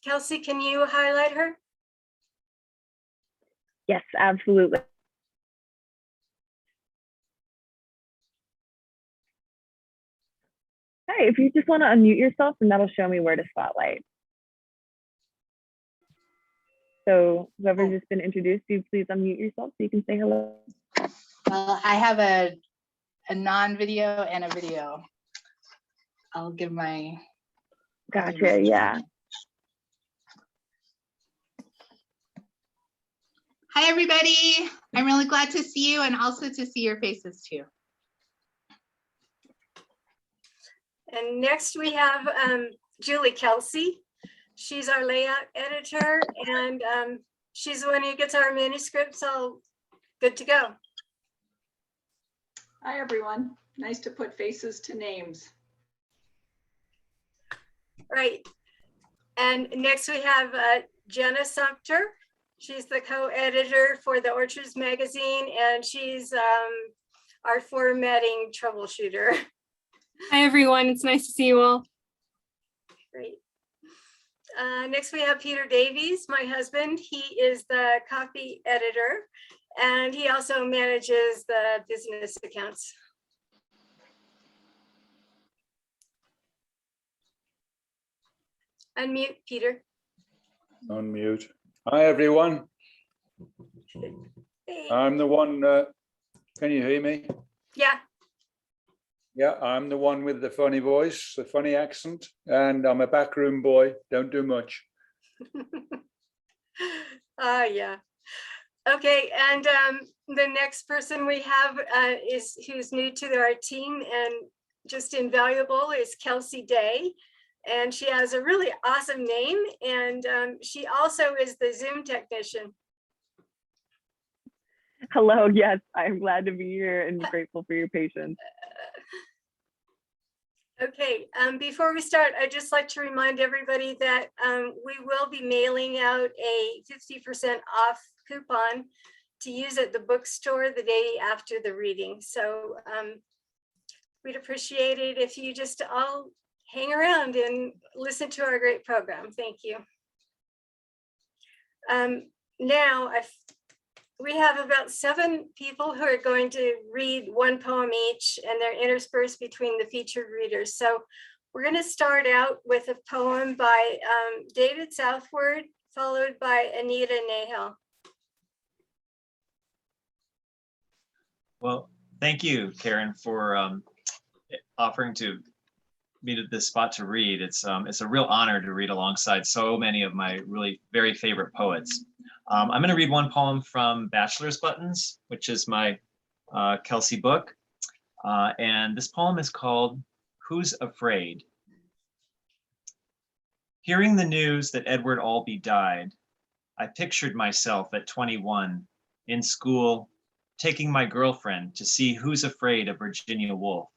Kelsay, can you highlight her? Yes, absolutely. Hi, if you just want to unmute yourself, and that'll show me where to spotlight. So whoever's just been introduced, you please unmute yourself so you can say hello. Well, I have a non-video and a video. I'll give my. Gotcha, yeah. Hi, everybody. I'm really glad to see you and also to see your faces too. And next we have Julie Kelsay. She's our layout editor, and she's the one who gets our manuscripts all good to go. Hi, everyone. Nice to put faces to names. Right. And next we have Jenna Sumter. She's the co-editor for the Orchards magazine, and she's our formatting troubleshooter. Hi, everyone. It's nice to see you all. Great. Next, we have Peter Davies, my husband. He is the copy editor, and he also manages the business accounts. Unmute, Peter. Unmute. Hi, everyone. Hey. I'm the one, can you hear me? Yeah. Yeah, I'm the one with the funny voice, the funny accent, and I'm a backroom boy, don't do much. Yeah. Okay, and the next person we have is who's new to our team and just invaluable is Kelsay Day. And she has a really awesome name, and she also is the Zoom technician. Hello, yes, I'm glad to be here and grateful for your patience. Okay, before we start, I'd just like to remind everybody that we will be mailing out a 50% off coupon to use at the bookstore the day after the reading. So we'd appreciate it if you just all hang around and listen to our great program. Thank you. Now, we have about 7 people who are going to read one poem each, and they're interspersed between the featured readers. So we're going to start out with a poem by David Southward, followed by Anita Nahal. Well, thank you, Karen, for offering to me this spot to read. It's a real honor to read alongside so many of my really very favorite poets. I'm going to read one poem from Bachelor's Buttons, which is my Kelsay book. And this poem is called Who's Afraid? Hearing the news that Edward Albee died, I pictured myself at 21 in school, taking my girlfriend to see Who's Afraid of Virginia Woolf.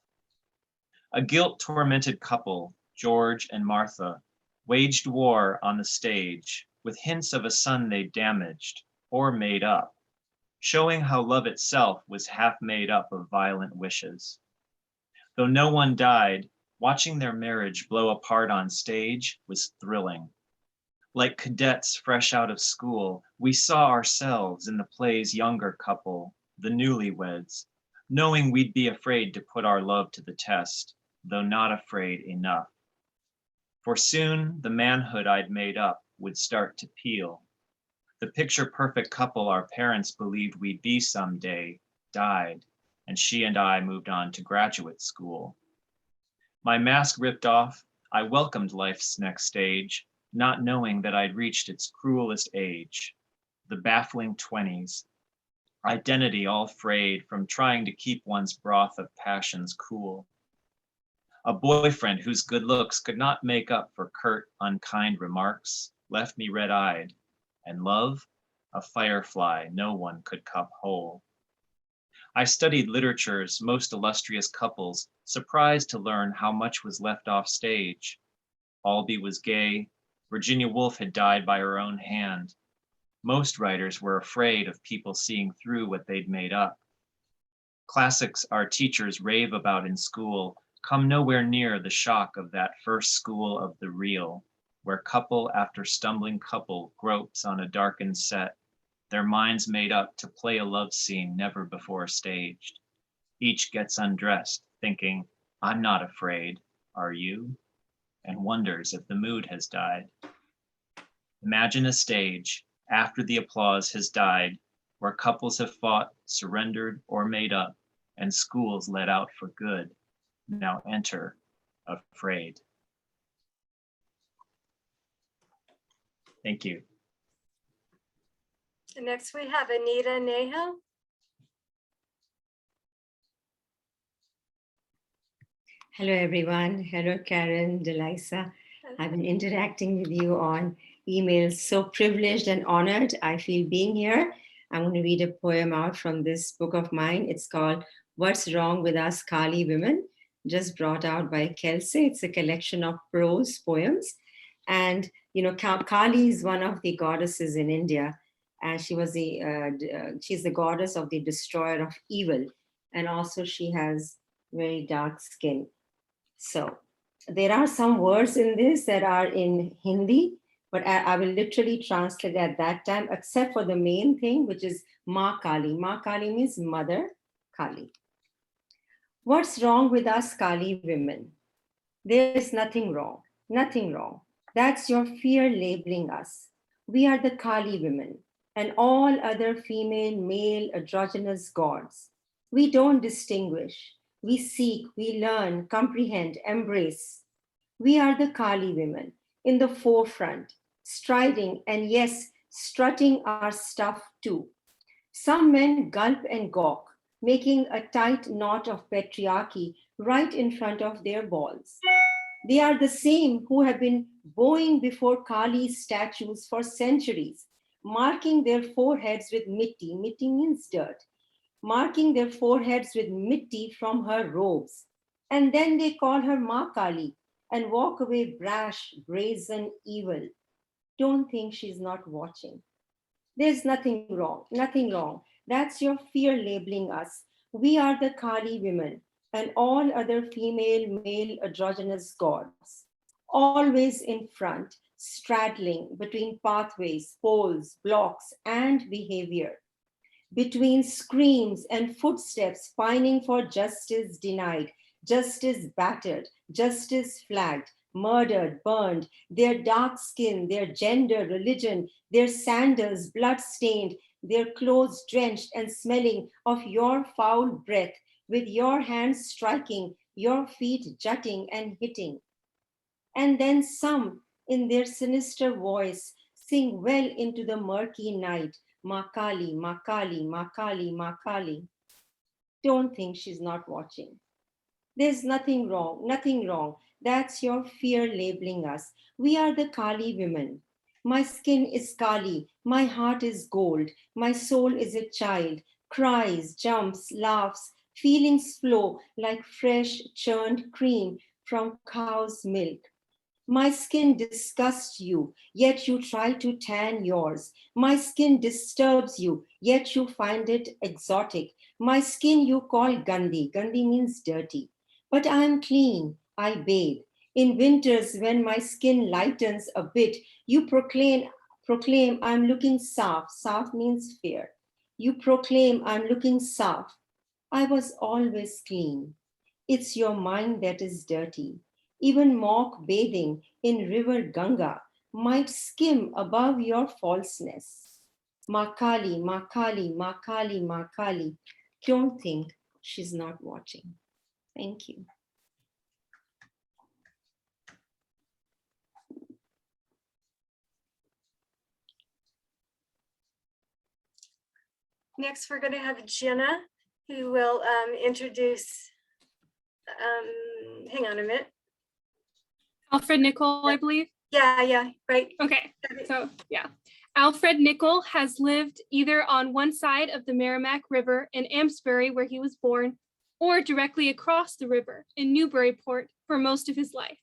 A guilt-tormented couple, George and Martha, waged war on the stage with hints of a son they damaged or made up, showing how love itself was half made up of violent wishes. Though no one died, watching their marriage blow apart on stage was thrilling. Like cadets fresh out of school, we saw ourselves in the play's younger couple, the newlyweds, knowing we'd be afraid to put our love to the test, though not afraid enough. For soon the manhood I'd made up would start to peel. The picture-perfect couple our parents believed we'd be someday died, and she and I moved on to graduate school. My mask ripped off, I welcomed life's next stage, not knowing that I'd reached its cruelest age, the baffling 20s, identity all frayed from trying to keep one's broth of passions cool. A boyfriend whose good looks could not make up for curt, unkind remarks left me red-eyed, and love, a firefly no one could cup whole. I studied literature's most illustrious couples, surprised to learn how much was left off stage. Albee was gay, Virginia Woolf had died by her own hand. Most writers were afraid of people seeing through what they'd made up. Classics our teachers rave about in school come nowhere near the shock of that first school of the real, where couple after stumbling couple gropes on a darkened set, their minds made up to play a love scene never before staged. Each gets undressed, thinking, I'm not afraid, are you? And wonders if the mood has died. Imagine a stage after the applause has died, where couples have fought, surrendered, or made up, and schools let out for good. Now enter afraid. Thank you. And next we have Anita Neho. Hello, everyone. Hello, Karen, Delisa. I've been interacting with you on email. So privileged and honored I feel being here. I'm going to read a poem out from this book of mine. It's called What's Wrong with Us Kali Women, just brought out by Kelsay. It's a collection of prose poems. And, you know, Kali is one of the goddesses in India. And she was she's the goddess of the destroyer of evil. And also she has very dark skin. So there are some words in this that are in Hindi, but I will literally translate at that time, except for the main thing, which is Ma Kali. Ma Kali means Mother Kali. What's wrong with us Kali women? There's nothing wrong, nothing wrong. That's your fear labeling us. We are the Kali women and all other female, male, androgynous gods. We don't distinguish. We seek, we learn, comprehend, embrace. We are the Kali women in the forefront, striding and yes, strutting our stuff too. Some men gulp and gawk, making a tight knot of patriarchy right in front of their balls. They are the same who have been bowing before Kali's statues for centuries, marking their foreheads with mitti. Mitti means dirt. Marking their foreheads with mitti from her robes. And then they call her Ma Kali and walk away brash, brazen, evil. Don't think she's not watching. There's nothing wrong, nothing wrong. That's your fear labeling us. We are the Kali women and all other female, male, androgynous gods. Always in front, straddling between pathways, poles, blocks, and behavior. Between screams and footsteps pining for justice denied, justice battered, justice flagged, murdered, burned, their dark skin, their gender, religion, their sandals blood-stained, their clothes drenched and smelling of your foul breath, with your hands striking, your feet jutting and hitting. And then some, in their sinister voice, sing well into the murky night, Ma Kali, Ma Kali, Ma Kali, Ma Kali. Don't think she's not watching. There's nothing wrong, nothing wrong. That's your fear labeling us. We are the Kali women. My skin is Kali, my heart is gold, my soul is a child, cries, jumps, laughs, feelings flow like fresh churned cream from cow's milk. My skin disgusts you, yet you try to tan yours. My skin disturbs you, yet you find it exotic. My skin you call Gandhi. Gandhi means dirty. But I am clean, I bathe. In winters, when my skin lightens a bit, you proclaim I'm looking soft. Soft means fair. You proclaim I'm looking soft. I was always clean. It's your mind that is dirty. Even mock bathing in river Ganga might skim above your falseness. Ma Kali, Ma Kali, Ma Kali, Ma Kali. Don't think she's not watching. Thank you. Next, we're going to have Jenna, who will introduce, hang on a minute. Alfred Nicol, I believe. Yeah, right. Okay, so yeah. Alfred Nicol has lived either on one side of the Merrimack River in Amesbury, where he was born, or directly across the river in Newburyport for most of his life.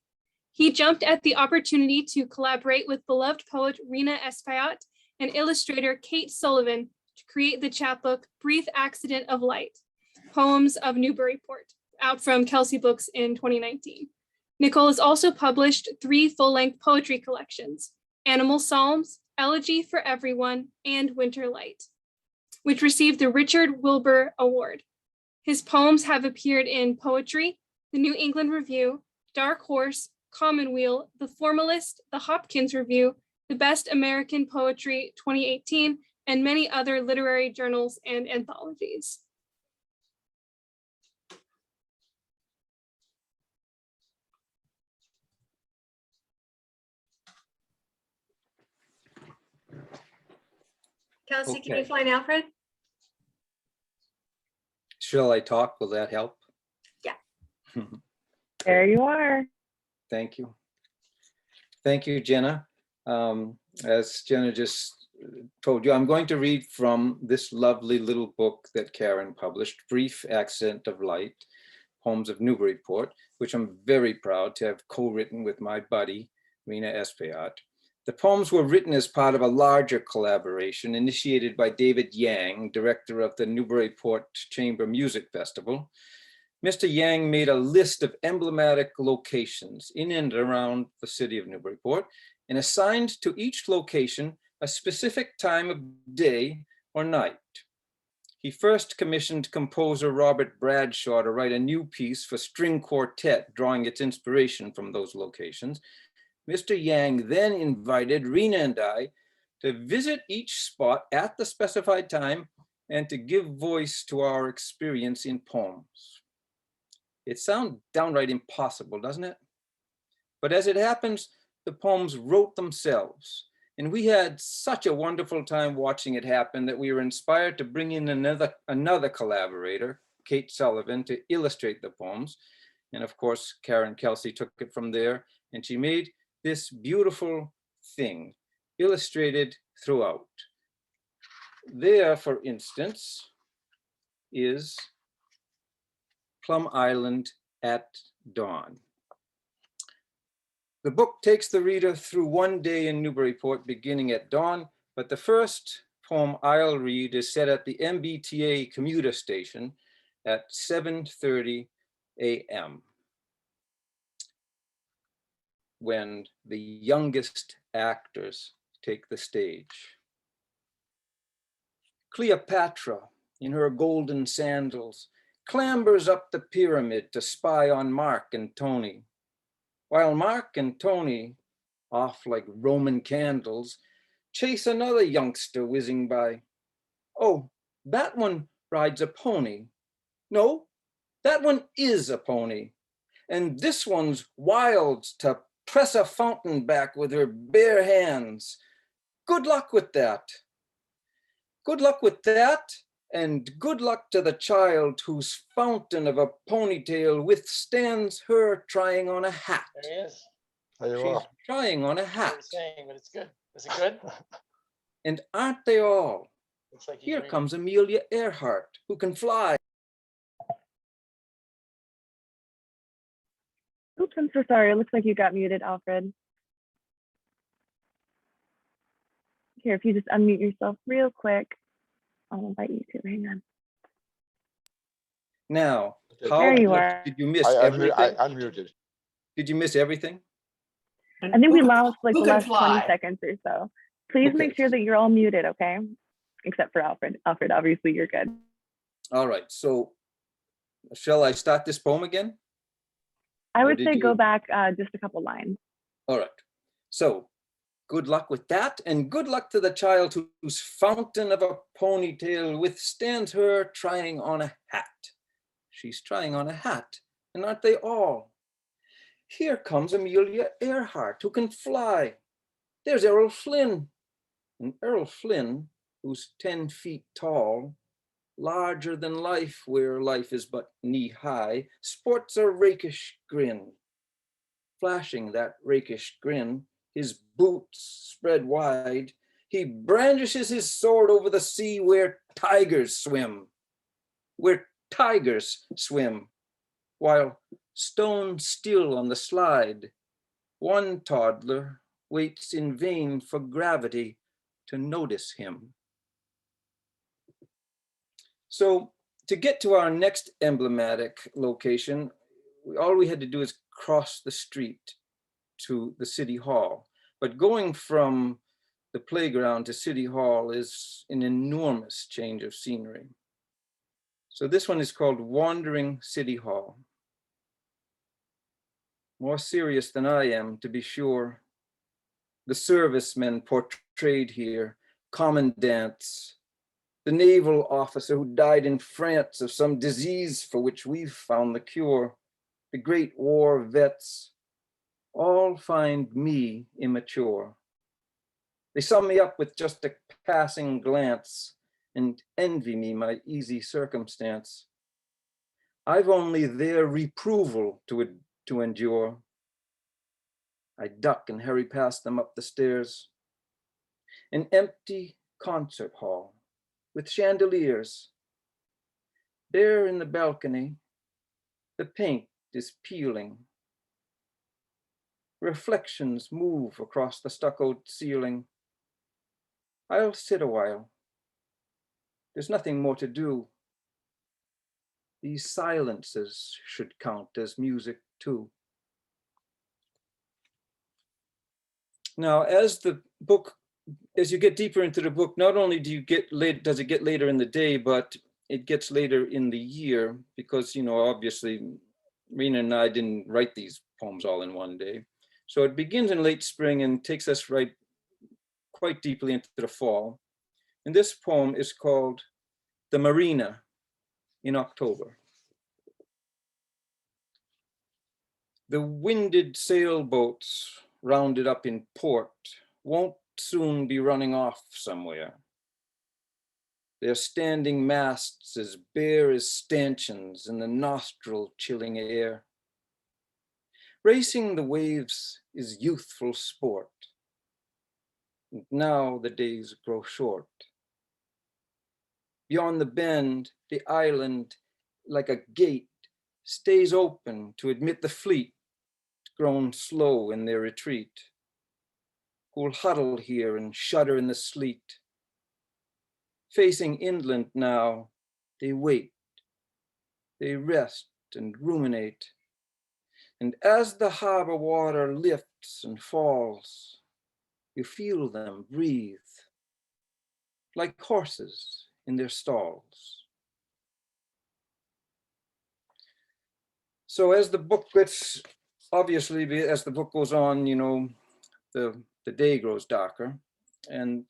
He jumped at the opportunity to collaborate with beloved poet Rhina Espaillat and illustrator Kate Sullivan to create the chapbook Brief Accident of Light, Poems of Newburyport, out from Kelsay Books in 2019. Nicol has also published 3 full-length poetry collections, Animal Psalms, Elegy for Everyone, and Winter Light, which received the Richard Wilbur Award. His poems have appeared in Poetry, the New England Review, Dark Horse, Commonweal, The Formalist, the Hopkins Review, the Best American Poetry 2018, and many other literary journals and anthologies. Kelsay, can you Okay. find Alfred? Shall I talk? Will that help? Yeah. There you are. Thank you. Thank you, Jenna. As Jenna just told you, I'm going to read from this lovely little book that Karen published, Brief Accent of Light, Poems of Newburyport, which I'm very proud to have co-written with my buddy, Rhina Espaillat. The poems were written as part of a larger collaboration initiated by David Yang, director of the Newburyport Chamber Music Festival. Mr. Yang made a list of emblematic locations in and around the city of Newburyport and assigned to each location a specific time of day or night. He first commissioned composer Robert Bradshaw to write a new piece for string quartet, drawing its inspiration from those locations. Mr. Yang then invited Rhina and I to visit each spot at the specified time and to give voice to our experience in poems. It sounds downright impossible, doesn't it? But as it happens, the poems wrote themselves. And we had such a wonderful time watching it happen that we were inspired to bring in another collaborator, Kate Sullivan, to illustrate the poems. And of course, Karen Kelsay took it from there, and she made this beautiful thing illustrated throughout. There, for instance, is Plum Island at Dawn. The book takes the reader through one day in Newburyport beginning at dawn, but the first poem I'll read is set at the MBTA commuter station at 7:30 a.m. when the youngest actors take the stage. Cleopatra, in her golden sandals, clambers up the pyramid to spy on Mark and Tony, while Mark and Tony, off like Roman candles, chase another youngster whizzing by. Oh, that one rides a pony. No, that one is a pony. And this one's wild to press a fountain back with her bare hands. Good luck with that. Good luck with that, and good luck to the child whose fountain of a ponytail withstands her trying on a hat. There he is. There you She's are. trying on a That's what hat. I'm saying, but it's good. Is it good? And aren't they all? Looks like he's Here reading. comes Amelia Earhart, who can fly. Oops, I'm so sorry. It looks like you got muted, Alfred. Here, if you just unmute yourself real quick, I'll invite you to. Hang on. Now, Okay. how There you much are. did you miss? I Everything? unmuted. Did you miss everything? I think we lost like who the can last 20 fly? seconds or so. Please Okay. make sure that you're all muted, okay? Except for Alfred. Alfred, obviously you're good. All right, so shall I start this poem again? I Or would did say you- go back just a couple lines. All right, so good luck with that, and good luck to the child whose fountain of a ponytail withstands her trying on a hat. She's trying on a hat, and aren't they all? Here comes Amelia Earhart, who can fly. There's Errol Flynn, and Errol Flynn, who's 10 feet tall, larger than life where life is but knee high, sports a rakish grin. Flashing that rakish grin, his boots spread wide, he brandishes his sword over the sea where tigers swim, while stone still on the slide, one toddler waits in vain for gravity to notice him. So to get to our next emblematic location, all we had to do is cross the street to the city hall. But going from the playground to City Hall is an enormous change of scenery. So this one is called Wandering City Hall. More serious than I am, to be sure. The servicemen portrayed here, commandants, the naval officer who died in France of some disease for which we've found the cure, the great war vets, all find me immature. They sum me up with just a passing glance and envy me my easy circumstance. I've only their reproval to endure. I duck and hurry past them up the stairs. An empty concert hall with chandeliers. There in the balcony, the paint is peeling. Reflections move across the stuccoed ceiling. I'll sit a while. There's nothing more to do. These silences should count as music too. Now, as you get deeper into the book, not only does it get later in the day, but it gets later in the year because, obviously Rhina and I didn't write these poems all in one day. So it begins in late spring and takes us quite deeply into the fall. And this poem is called The Marina in October. The winded sailboats rounded up in port won't soon be running off somewhere. Their standing masts as bare as stanchions in the nostril chilling air. Racing the waves is youthful sport. And now the days grow short. Beyond the bend, the island, like a gate, stays open to admit the fleet, grown slow in their retreat, who'll huddle here and shudder in the sleet. Facing inland now, they wait, they rest and ruminate. And as the harbor water lifts and falls, you feel them breathe, like horses in their stalls. So as the book gets, obviously, as the book goes on, the day grows darker, and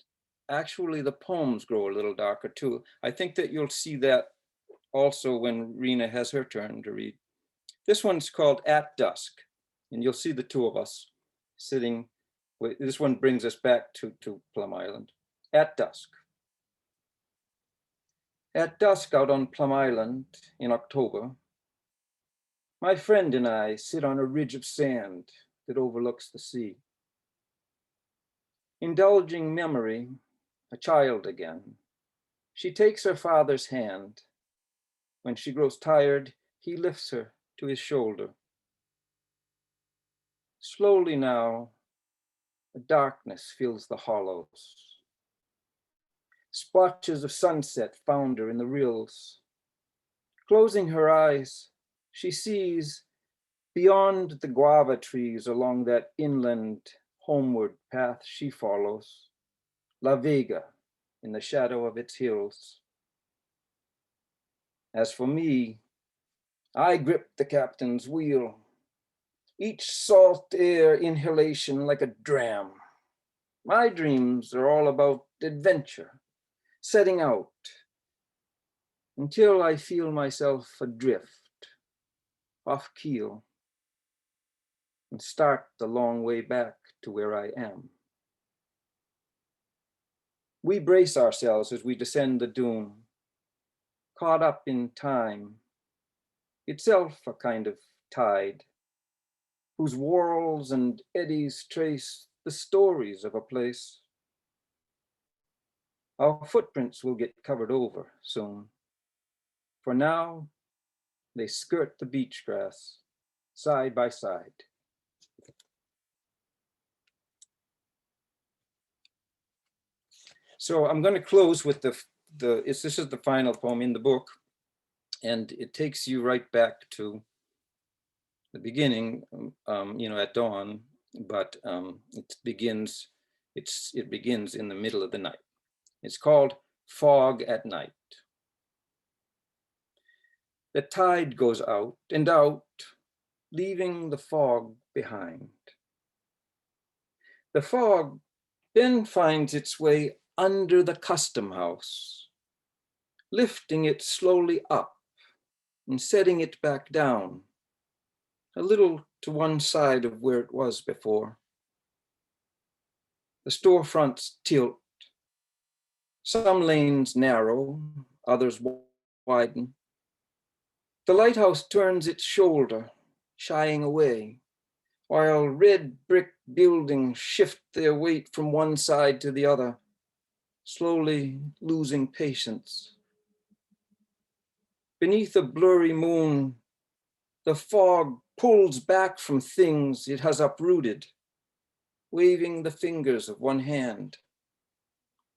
actually the poems grow a little darker too. I think that you'll see that also when Rhina has her turn to read. This one's called At Dusk, and you'll see the two of us sitting. This one brings us back to Plum Island. At dusk. At dusk out on Plum Island in October, my friend and I sit on a ridge of sand that overlooks the sea. Indulging memory, a child again, she takes her father's hand. When she grows tired, he lifts her to his shoulder. Slowly now, a darkness fills the hollows. Splotches of sunset founder in the rills. Closing her eyes, she sees beyond the guava trees along that inland homeward path she follows, La Vega in the shadow of its hills. As for me, I grip the captain's wheel, each salt air inhalation like a dram. My dreams are all about adventure, setting out, until I feel myself adrift, off keel, and start the long way back to where I am. We brace ourselves as we descend the dune, caught up in time, itself a kind of tide, whose whorls and eddies trace the stories of a place. Our footprints will get covered over soon. For now, they skirt the beach grass, side by side. So I'm going to close with this is the final poem in the book, and it takes you right back to the beginning, at dawn, but it begins in the middle of the night. It's called Fog at Night. The tide goes out and out, leaving the fog behind. The fog then finds its way under the custom house, lifting it slowly up and setting it back down, a little to one side of where it was before. The storefronts tilt. Some lanes narrow, others widen. The lighthouse turns its shoulder, shying away, while red brick buildings shift their weight from one side to the other, slowly losing patience. Beneath a blurry moon, the fog pulls back from things it has uprooted, waving the fingers of one hand,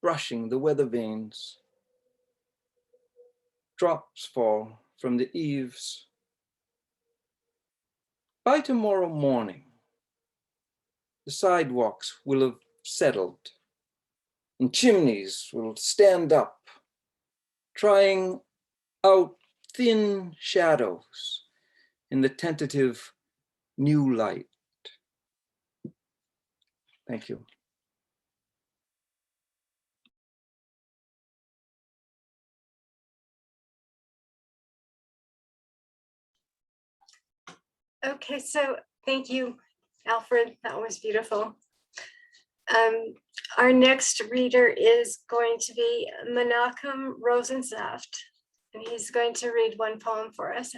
brushing the weather vanes. Drops fall from the eaves. By tomorrow morning, the sidewalks will have settled and chimneys will stand up, trying out thin shadows in the tentative new light. Thank you. Okay, so thank you, Alfred. That was beautiful. Our next reader is going to be Menachem Rosensaft, and he's going to read one poem for us.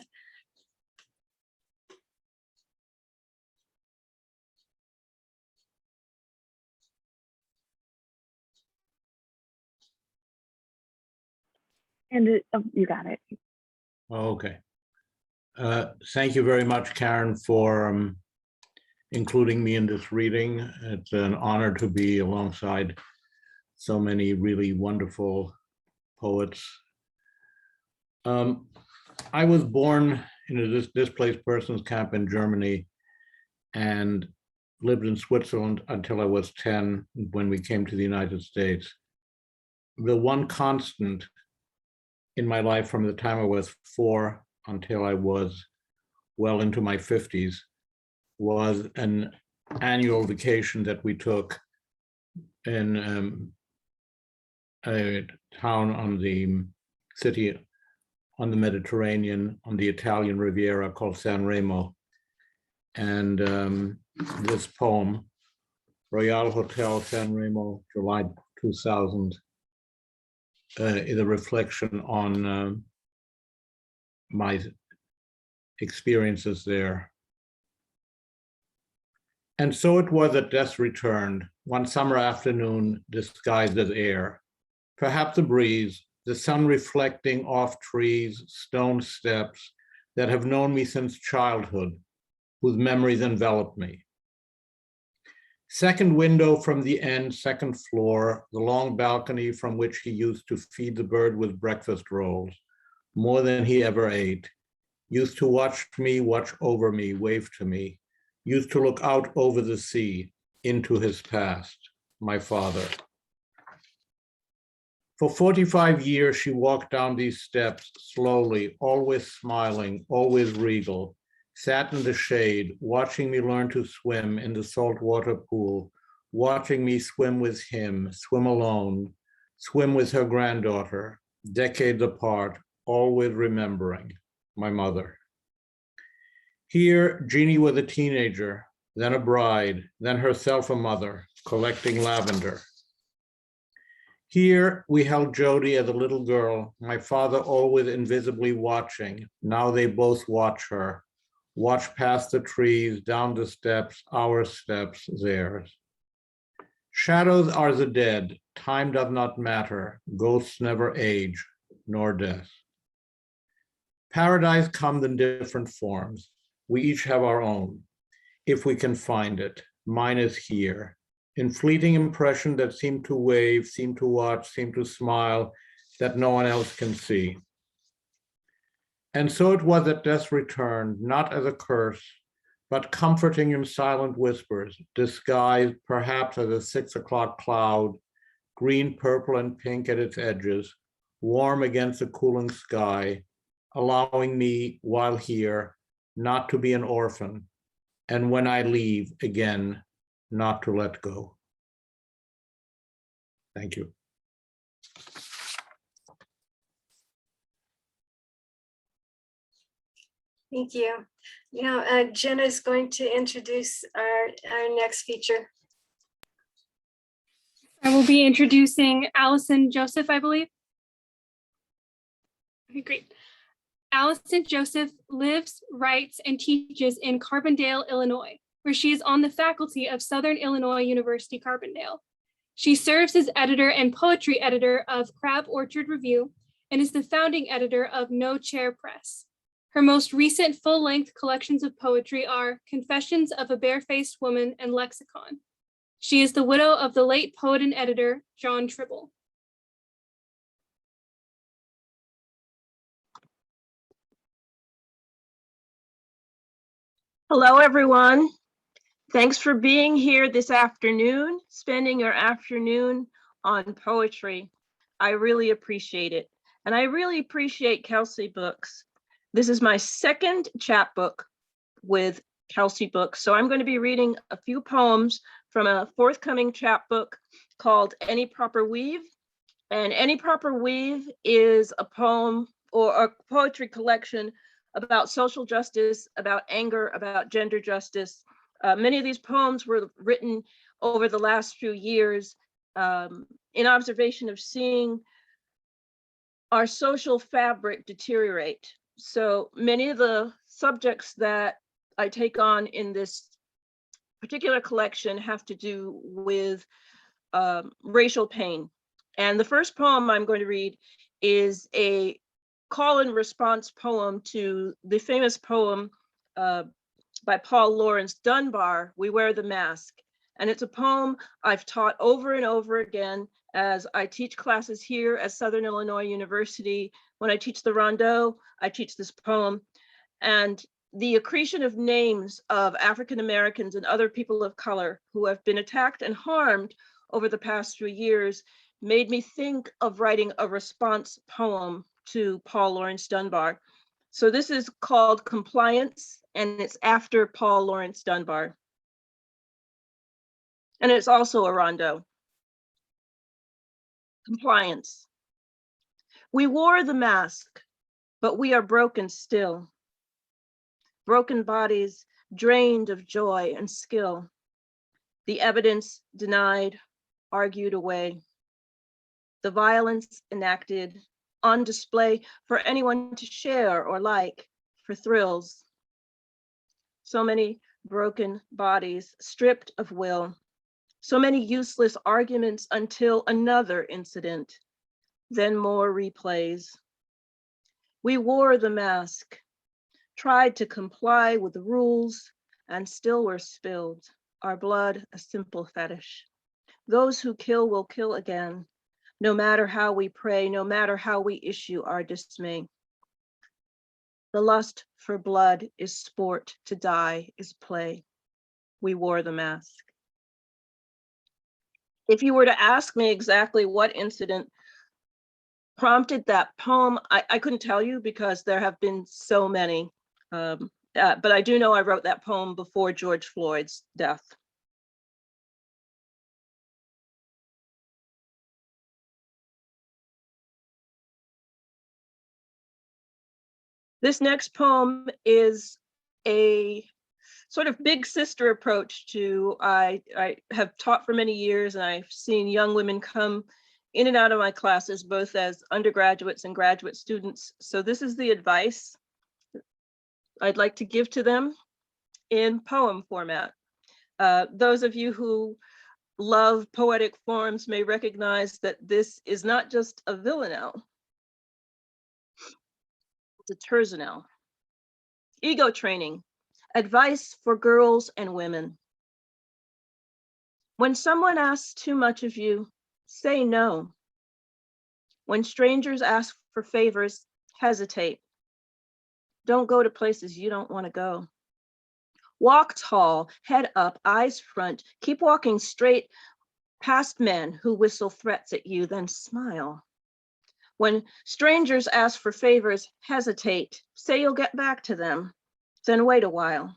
And you got it. Okay. Thank you very much, Karen, for including me in this reading. It's an honor to be alongside so many really wonderful poets. I was born in a displaced persons camp in Germany and lived in Switzerland until I was 10 when we came to the United States. The one constant in my life from the time I was 4 until I was well into my 50s was an annual vacation that we took in a town on the city on the Mediterranean, on the Italian Riviera called San Remo. And this poem, Royal Hotel San Remo, July 2000, is a reflection on my experiences there. And so it was that death returned one summer afternoon disguised as air. Perhaps a breeze, the sun reflecting off trees, stone steps that have known me since childhood, whose memories envelop me. Second window from the end, second floor, the long balcony from which he used to feed the bird with breakfast rolls, more than he ever ate, used to watch me, watch over me, wave to me, used to look out over the sea into his past, my father. For 45 years, she walked down these steps slowly, always smiling, always regal, sat in the shade, watching me learn to swim in the saltwater pool, watching me swim with him, swim alone, swim with her granddaughter, decades apart, always remembering my mother. Here, Jeannie was a teenager, then a bride, then herself a mother, collecting lavender. Here, we held Jody as a little girl, my father always invisibly watching. Now they both watch her, watch past the trees, down the steps, our steps, theirs. Shadows are the dead, time does not matter, ghosts never age, nor death. Paradise comes in different forms. We each have our own, if we can find it. Mine is here, in fleeting impression that seem to wave, seem to watch, seem to smile, that no one else can see. And so it was that death returned, not as a curse, but comforting in silent whispers, disguised perhaps as a 6 o'clock cloud, green, purple, and pink at its edges, warm against the cooling sky, allowing me, while here, not to be an orphan, and when I leave again, not to let go. Thank you. Thank you. Now, Jenna is going to introduce our next feature. I will be introducing Allison Joseph, I believe. Okay, great. Allison Joseph lives, writes, and teaches in Carbondale, Illinois, where she is on the faculty of Southern Illinois University, Carbondale. She serves as editor and poetry editor of Crab Orchard Review and is the founding editor of No Chair Press. Her most recent full-length collections of poetry are Confessions of a Barefaced Woman and Lexicon. She is the widow of the late poet and editor, John Tribble. Hello, everyone. Thanks for being here this afternoon, spending your afternoon on poetry. I really appreciate it. And I really appreciate Kelsay Books. This is my second chapbook with Kelsay Books. So I'm going to be reading a few poems from a forthcoming chapbook called Any Proper Weave. And Any Proper Weave is a poem or a poetry collection about social justice, about anger, about gender justice. Many of these poems were written over the last few years in observation of seeing our social fabric deteriorate. So many of the subjects that I take on in this particular collection have to do with racial pain. And the first poem I'm going to read is a call and response poem to the famous poem by Paul Laurence Dunbar, We Wear the Mask. And it's a poem I've taught over and over again as I teach classes here at Southern Illinois University. When I teach the Rondeau, I teach this poem. And the accretion of names of African Americans and other people of color who have been attacked and harmed over the past few years made me think of writing a response poem to Paul Laurence Dunbar. So this is called Compliance, and it's after Paul Laurence Dunbar. And it's also a rondo. Compliance. We wore the mask, but we are broken still. Broken bodies drained of joy and skill. The evidence denied, argued away. The violence enacted, on display for anyone to share or like for thrills. So many broken bodies stripped of will. So many useless arguments until another incident, then more replays. We wore the mask, tried to comply with the rules, and still were spilled. Our blood a simple fetish. Those who kill will kill again. No matter how we pray, no matter how we issue our dismay. The lust for blood is sport, to die is play. We wore the mask. If you were to ask me exactly what incident prompted that poem, I couldn't tell you because there have been so many. But I do know I wrote that poem before George Floyd's death. This next poem is a sort of big sister approach to, I have taught for many years and I've seen young women come in and out of my classes, both as undergraduates and graduate students. So this is the advice I'd like to give to them in poem format. Those of you who love poetic forms may recognize that this is not just a villanelle. It's a terzinelle. Ego training, advice for girls and women. When someone asks too much of you, say no. When strangers ask for favors, hesitate. Don't go to places you don't want to go. Walk tall, head up, eyes front. Keep walking straight past men who whistle threats at you, then smile. When strangers ask for favors, hesitate. Say you'll get back to them, then wait a while.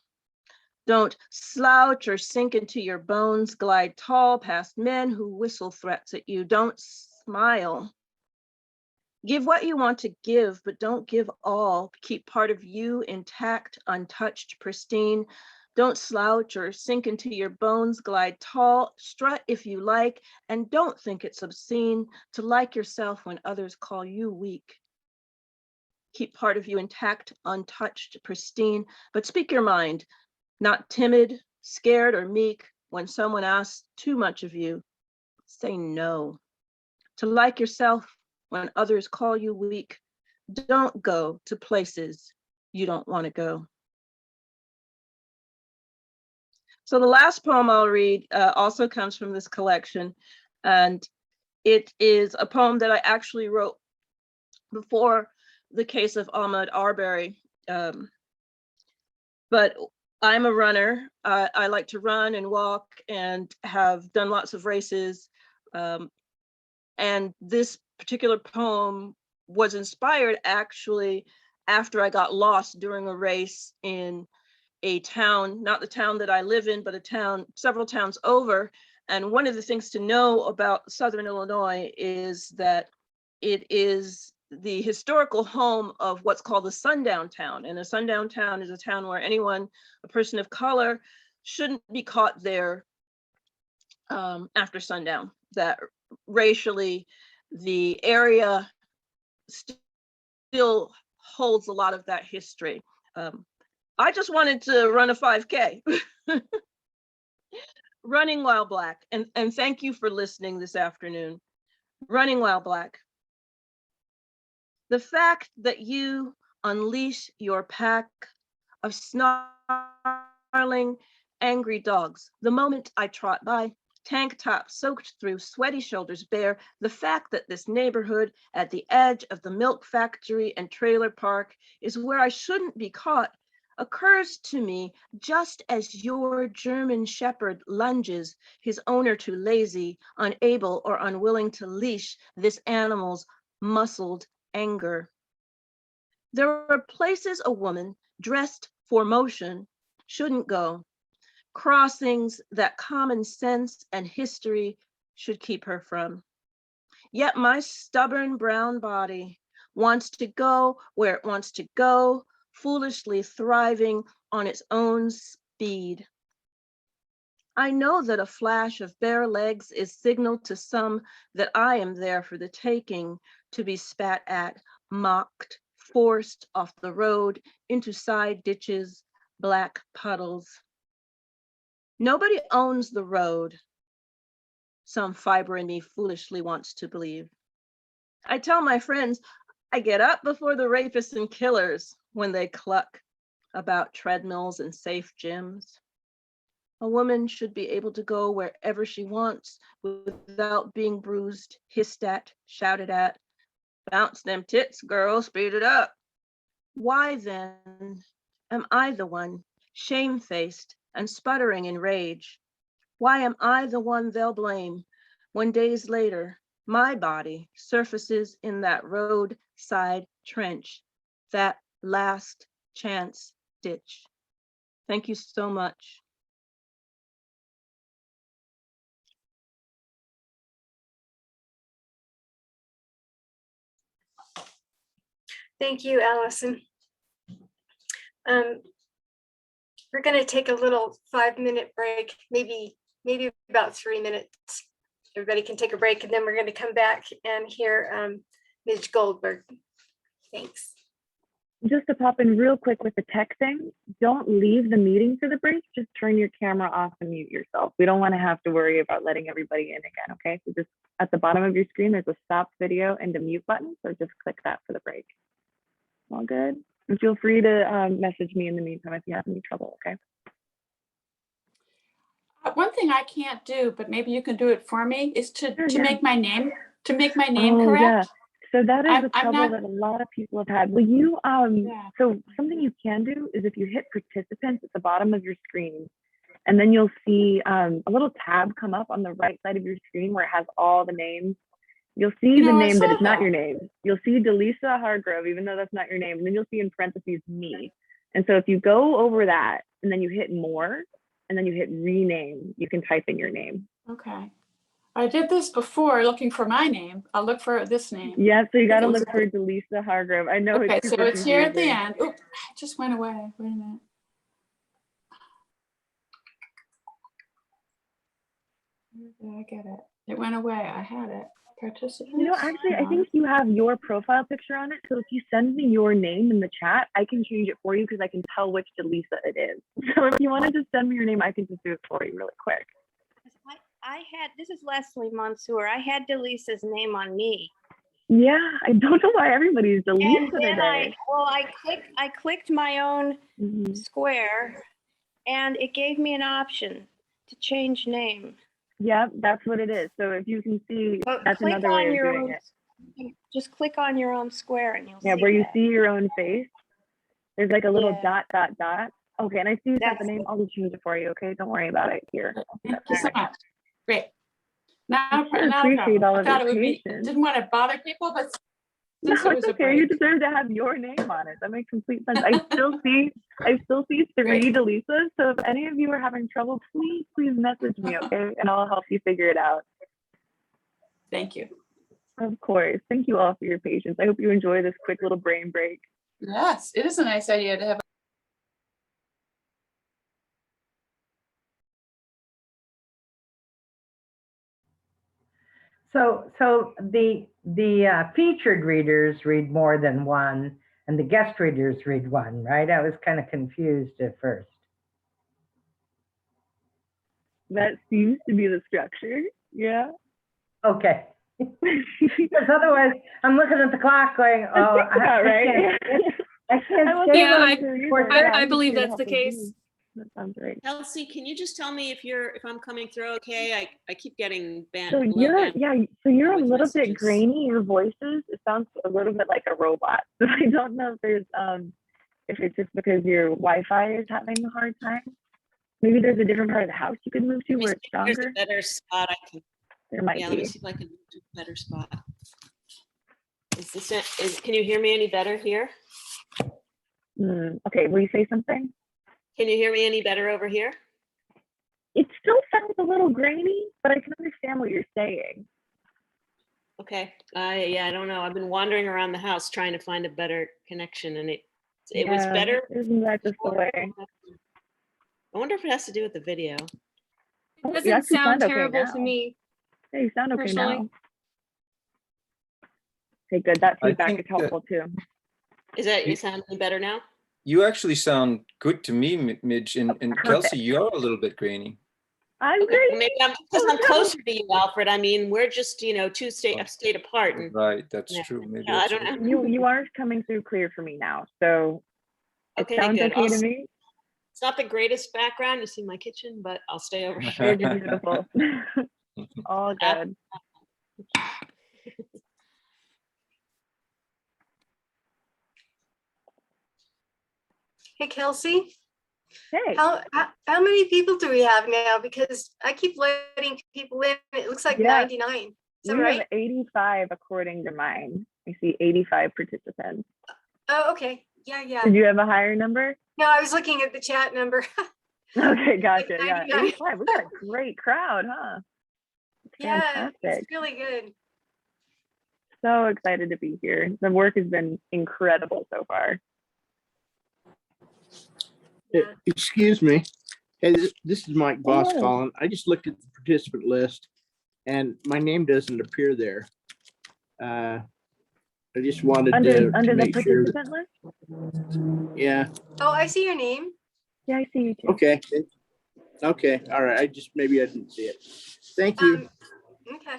Don't slouch or sink into your bones. Glide tall past men who whistle threats at you. Don't smile. Give what you want to give, but don't give all. Keep part of you intact, untouched, pristine. Don't slouch or sink into your bones. Glide tall, strut if you like, and don't think it's obscene to like yourself when others call you weak. Keep part of you intact, untouched, pristine, but speak your mind. Not timid, scared, or meek. When someone asks too much of you, say no. To like yourself when others call you weak, don't go to places you don't want to go. So the last poem I'll read also comes from this collection, and it is a poem that I actually wrote before the case of Ahmaud Arbery. But I'm a runner. I like to run and walk and have done lots of races. And this particular poem was inspired actually after I got lost during a race in a town, not the town that I live in, but a town several towns over. And one of the things to know about Southern Illinois is that it is the historical home of what's called the sundown town. And a sundown town is a town where anyone, a person of color, shouldn't be caught there after sundown. That racially, the area still holds a lot of that history. I just wanted to run a 5K. Running While Black, and thank you for listening this afternoon. Running While Black. The fact that you unleash your pack of snarling, angry dogs the moment I trot by, tank top soaked through, sweaty shoulders bare, the fact that this neighborhood at the edge of the milk factory and trailer park is where I shouldn't be caught, occurs to me just as your German shepherd lunges, his owner too lazy, unable or unwilling to leash this animal's muscled anger. There are places a woman dressed for motion shouldn't go, crossings that common sense and history should keep her from. Yet my stubborn brown body wants to go where it wants to go, foolishly thriving on its own speed. I know that a flash of bare legs is signal to some that I am there for the taking, to be spat at, mocked, forced off the road into side ditches, black puddles. Nobody owns the road, some fiber in me foolishly wants to believe. I tell my friends I get up before the rapists and killers when they cluck about treadmills and safe gyms. A woman should be able to go wherever she wants without being bruised, hissed at, shouted at. Bounce them tits, girl, speed it up. Why then am I the one shamefaced and sputtering in rage? Why am I the one they'll blame when days later my body surfaces in that roadside trench, that last chance ditch? Thank you so much. Thank you, Allison. We're going to take a little 5-minute break, maybe about 3 minutes. Everybody can take a break, and then we're going to come back and hear Ms. Goldberg. Thanks. Just to pop in real quick with the texting, don't leave the meeting for the break. Just turn your camera off and mute yourself. We don't want to have to worry about letting everybody in again, okay? So just at the bottom of your screen, there's a stop video and a mute button. So just click that for the break. All good? And feel free to message me in the meantime if you have any trouble, okay? One thing I can't do, but maybe you can do it for me, is to yeah. make my name Oh, correct. yeah. So that is I'm- a I'm trouble not- that a lot of people have had. Will you, Yeah. so something you can do is if you hit participants at the bottom of your screen, and then you'll see a little tab come up on the right side of your screen where it has all the names. You'll see You the know, I name that saw is not that. your name. You'll see Delisa Hargrove, even though that's not your name. And then you'll see in parentheses me. And so if you go over that and then you hit more and then you hit rename, you can type in your name. Okay. I did this before looking for my name. I'll look for this name. Yeah, so you got to It was- look for Delisa Hargrove. I know Okay, it's so super it's here at the confusing. end. Oop, it just went away. Wait a minute. Where did I get it? It went away. I had it. Participants. You know, actually, I think you have your profile picture on it. So if you send me your name in the chat, I can change it for you because I can tell which Delisa it is. So if you want to just send me your name, I can just do it for you really quick. I had, this is Leslie Mansour. I had Delisa's name on me. Yeah, I don't know why everybody's And Delisa then today. I clicked my own Mhm. square and it gave me an option to change name. Yep, that's what it is. So if you can see, But that's click another way on of your doing own, it. just click on your own square and you'll Yeah, see where you that. see your own face, there's like a little Yeah. dot. Okay, and I see you sent the That's name. I'll just change it for you. Okay, don't worry about it here. Thank you so much. Great. Now, I sure now appreciate all I of thought your it would be, patience. didn't want to bother people, but No, since it was it's a okay. You break. deserve to have your name on it. That makes complete sense. I still see three Delisas. So if any of you are having trouble, please message me, okay? And I'll help you figure it out. Thank you. Of course. Thank you all for your patience. I hope you enjoy this quick little brain break. Yes, it is a nice idea to have. So the featured readers read more than one, and the guest readers read one, right? I was kind of confused at first. That seems to be the structure. Yeah. Okay. Because otherwise, I'm looking at the clock going, oh, right. I can't stay Yeah, on I believe that's the case. That sounds right. Kelsay, can you just tell me if I'm coming through okay? I keep getting banned. So you're a little bit grainy. Your voices, it sounds a little bit like a robot. So I don't know if there's if it's just because your Wi-Fi is having a hard time. Maybe there's a different part of the house you could move to where it's There's stronger. a better spot I can. There might Let be. me see if I can move to a better spot. Can you hear me any better here? Okay, will you say something? Can you hear me any better over here? It still sounds a little grainy, but I can understand what you're saying. Okay. I don't know. I've been wandering around the house trying to find a better connection, and it was better. Isn't that just the way? I wonder if it has to do with the video. It doesn't sound terrible to me. Hey, you sound okay personally. now. Okay, good. That I feedback think is helpful too. Is that you sound any better now? You actually sound good to me, Midge, and Kelsay, you're a little bit grainy. I'm Okay, great. well, maybe because I'm closer to you, Alfred. I mean, we're just a state apart. And Right, that's yeah. true. Maybe I that's don't know. You are coming through clear for me now, so it Okay, sounds good. okay to me. It's not the greatest background to see my kitchen, but I'll stay over It's here. beautiful. All good. Hey, Kelsay. Hey. How many people do we have now? Because I keep letting people in. It looks like 99. Is that We right? have 85 according to mine. I see 85 participants. Oh, okay. Yeah. Did you have a higher number? No, I was looking at the chat number. Okay, gotcha. Yeah, 99. 85. We got a great crowd, huh? Yeah, Fantastic. it's really good. So excited to be here. The work has been incredible so far. Excuse me. Hey, this is Mike Voss Oh. calling. I just looked at the participant list and my name doesn't appear there. I just wanted Under to the make sure. participant list? Yeah. Oh, I see your name. Yeah, I see you too. Okay. Okay. All right. Maybe I didn't see it. Thank you. Okay.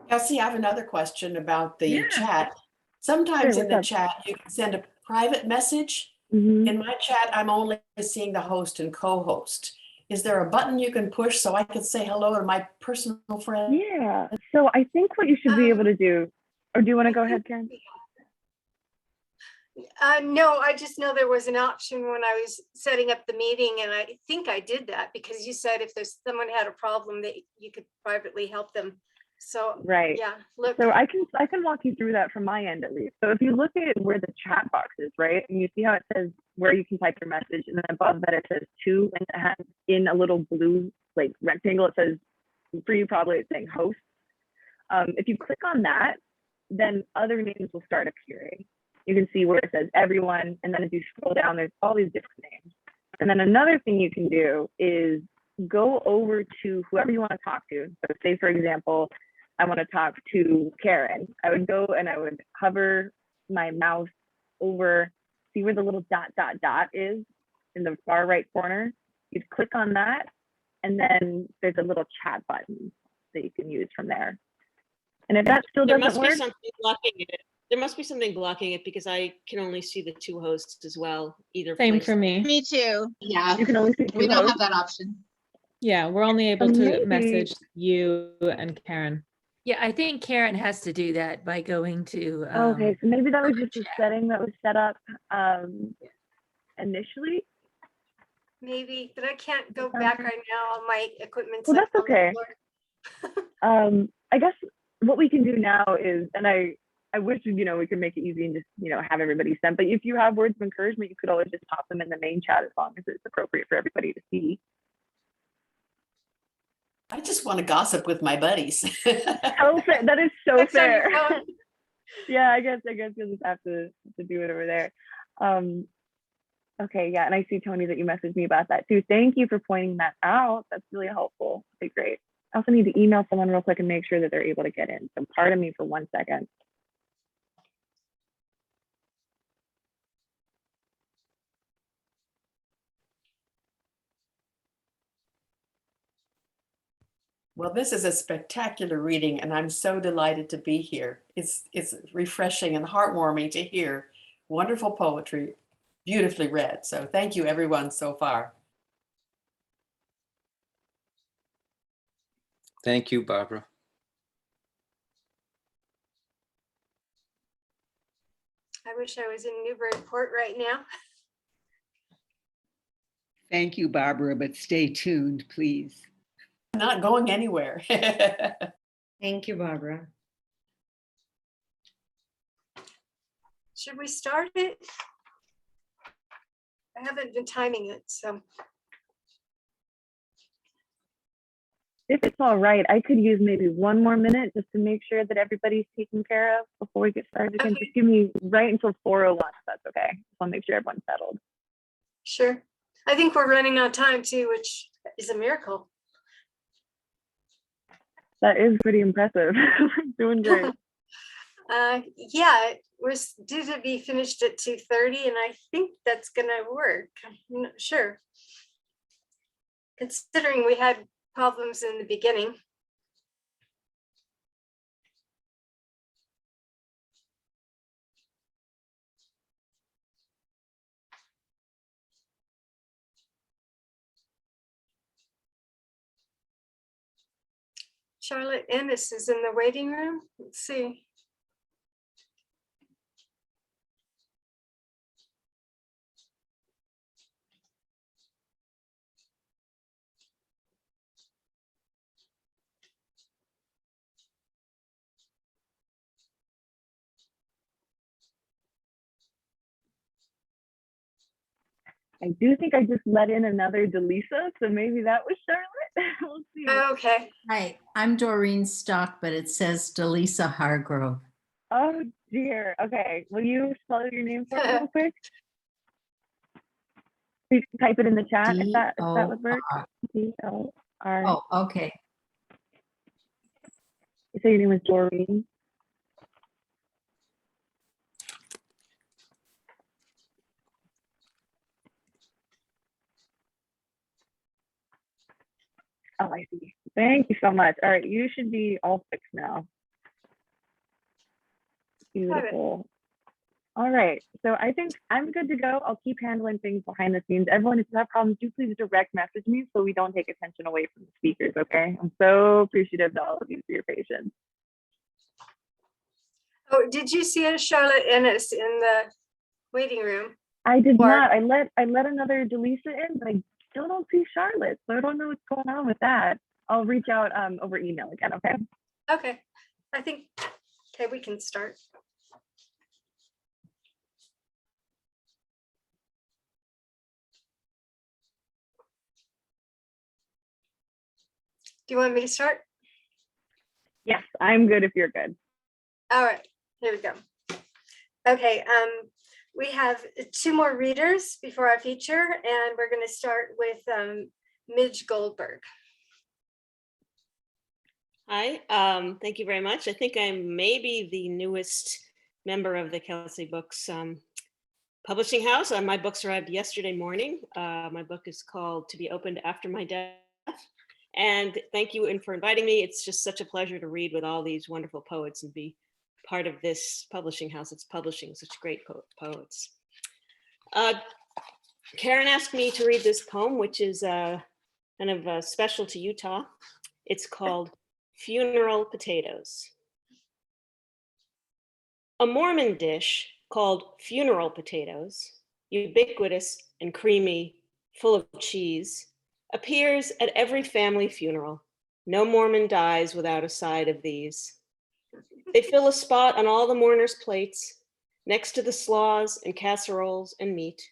Kelsay, I have another question about the chat. Sure, Sometimes in what's the up? chat, you can send a private message. Mhm. In my chat, I'm only seeing the host and co-host. Is there a button you can push so I could say hello to my personal friend? Yeah. So I think what you should be able to do. Or do you want to go ahead, Karen? No, I just know there was an option when I was setting up the meeting, and I think I did that because you said if there's someone had a problem that you could privately help them. So, Right. yeah, look. So I can walk you through that from my end at least. So if you look at where the chat box is, right, and you see how it says where you can type your message, and then above that it says to, and it has in a little blue like rectangle, it says, for you probably it's saying host. If you click on that, then other names will start appearing. You can see where it says everyone, and then if you scroll down, there's all these different names. And then another thing you can do is go over to whoever you want to talk to. So say, for example, I want to talk to Karen. I would go and I would hover my mouse over, see where the little dot, dot, dot is in the far right corner. You'd click on that, and then there's a little chat button that you can use from there. And if that still There doesn't must be work, something blocking it. There must be something blocking it because I can only see the two hosts as well, either Same place. for me. Me too. Yeah. you can only see We two don't have hosts. that option. Yeah, we're only able to Maybe- message you and Karen. Yeah, I think Karen has to do that by going to. Okay, so maybe that was just a setting that was set up initially. Maybe, but I can't go back right now. All my equipment's. Well, up that's on the okay. floor. I guess what we can do now is, and I wish, we could make it easy and just, have everybody send, but if you have words of encouragement, you could always just pop them in the main chat as long as it's appropriate for everybody to see. I just want to gossip with my buddies. So fair. That is so Next time fair. you come. Yeah, I guess you'll just have to do it over there. Okay, yeah, and I see, Tony, that you messaged me about that too. Thank you for pointing that out. That's really helpful. Okay, great. I also need to email someone real quick and make sure that they're able to get in. So pardon me for 1 second. Well, this is a spectacular reading, and I'm so delighted to be here. It's refreshing and heartwarming to hear wonderful poetry, beautifully read. So thank you, everyone, so far. Thank you, Barbara. I wish I was in Newburyport right now. Thank you, Barbara, but stay tuned, please. I'm not going anywhere. Thank you, Barbara. Should we start it? I haven't been timing it, so. If it's all right, I could use maybe 1 more minute just to make sure that everybody's taken care of before we get started again. Okay. Just give me right until 4:01, if that's okay. I'll make sure everyone's settled. Sure. I think we're running out of time too, which is a miracle. That is pretty impressive. Doing great. Yeah, we're due to be finished at 2:30, and I think that's gonna work. I'm not sure. Considering we had problems in the beginning. Charlotte Ennis is in the waiting room. Let's see. I do think I just let in another Delisa, so maybe that was Charlotte. We'll see. Okay. Hi, I'm Doreen Stock, but it says Delisa Hargrove. Oh dear. Okay. Will you spell your name for me real quick? Please type it in the chat if that would work. D-O-R. Oh, okay. You say your name is Doreen. Oh, I see. Thank you so much. All right, you should be all fixed now. Beautiful. All right, so I think I'm good to go. I'll keep handling things behind the scenes. Everyone, if you have problems, do please direct message me so we don't take attention away from the speakers, okay? I'm so appreciative to all of you for your patience. Oh, did you see a Charlotte Ennis in the waiting room? I did Or- not. I let another Delisa in, but I still don't see Charlotte. So I don't know what's going on with that. I'll reach out over email again, okay? Okay, I think, okay, we can start. Do you want me to start? Yes, I'm good if you're good. All right, here we go. Okay, we have 2 more readers before our feature, and we're going to start with Midge Goldberg. Hi, thank you very much. I think I'm maybe the newest member of the Kelsay Books publishing house. My books arrived yesterday morning. My book is called To Be Opened After My Death. And thank you for inviting me. It's just such a pleasure to read with all these wonderful poets and be part of this publishing house. It's publishing such great poets. Karen asked me to read this poem, which is kind of special to Utah. It's called Funeral Potatoes. A Mormon dish called funeral potatoes, ubiquitous and creamy, full of cheese, appears at every family funeral. No Mormon dies without a side of these. They fill a spot on all the mourners' plates, next to the slaws and casseroles and meat.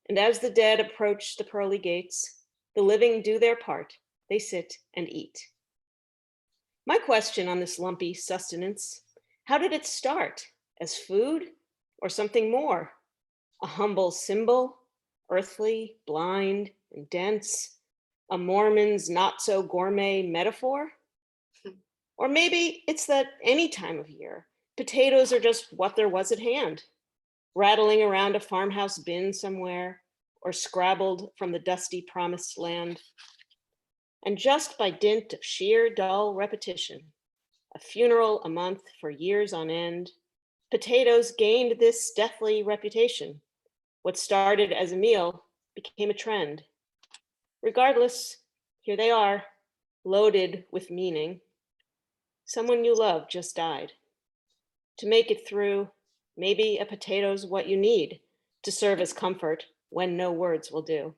And as the dead approach the pearly gates, the living do their part. They sit and eat. My question on this lumpy sustenance: how did it start? As food or something more? A humble symbol, earthly, blind, and dense? A Mormon's not so gourmet metaphor? Or maybe it's that any time of year, potatoes are just what there was at hand, rattling around a farmhouse bin somewhere, or scrabbled from the dusty promised land. And just by dint of sheer dull repetition, a funeral a month for years on end, potatoes gained this deathly reputation. What started as a meal became a trend. Regardless, here they are, loaded with meaning. Someone you love just died. To make it through, maybe a potato's what you need to serve as comfort when no words will do.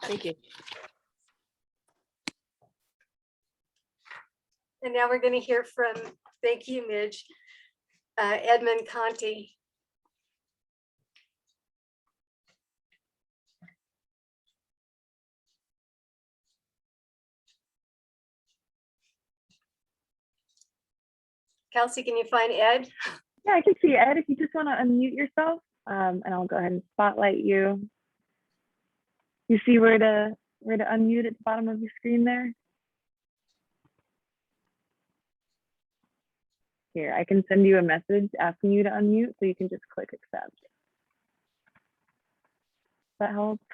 Thank you. And now we're going to hear from, thank you, Midge, Edmund Conti. Kelsey, can you find Ed? Yeah, I can see Ed if you just want to unmute yourself, and I'll go ahead and spotlight you. You see where to unmute at the bottom of your screen there? Here, I can send you a message asking you to unmute, so you can just click accept. That helps.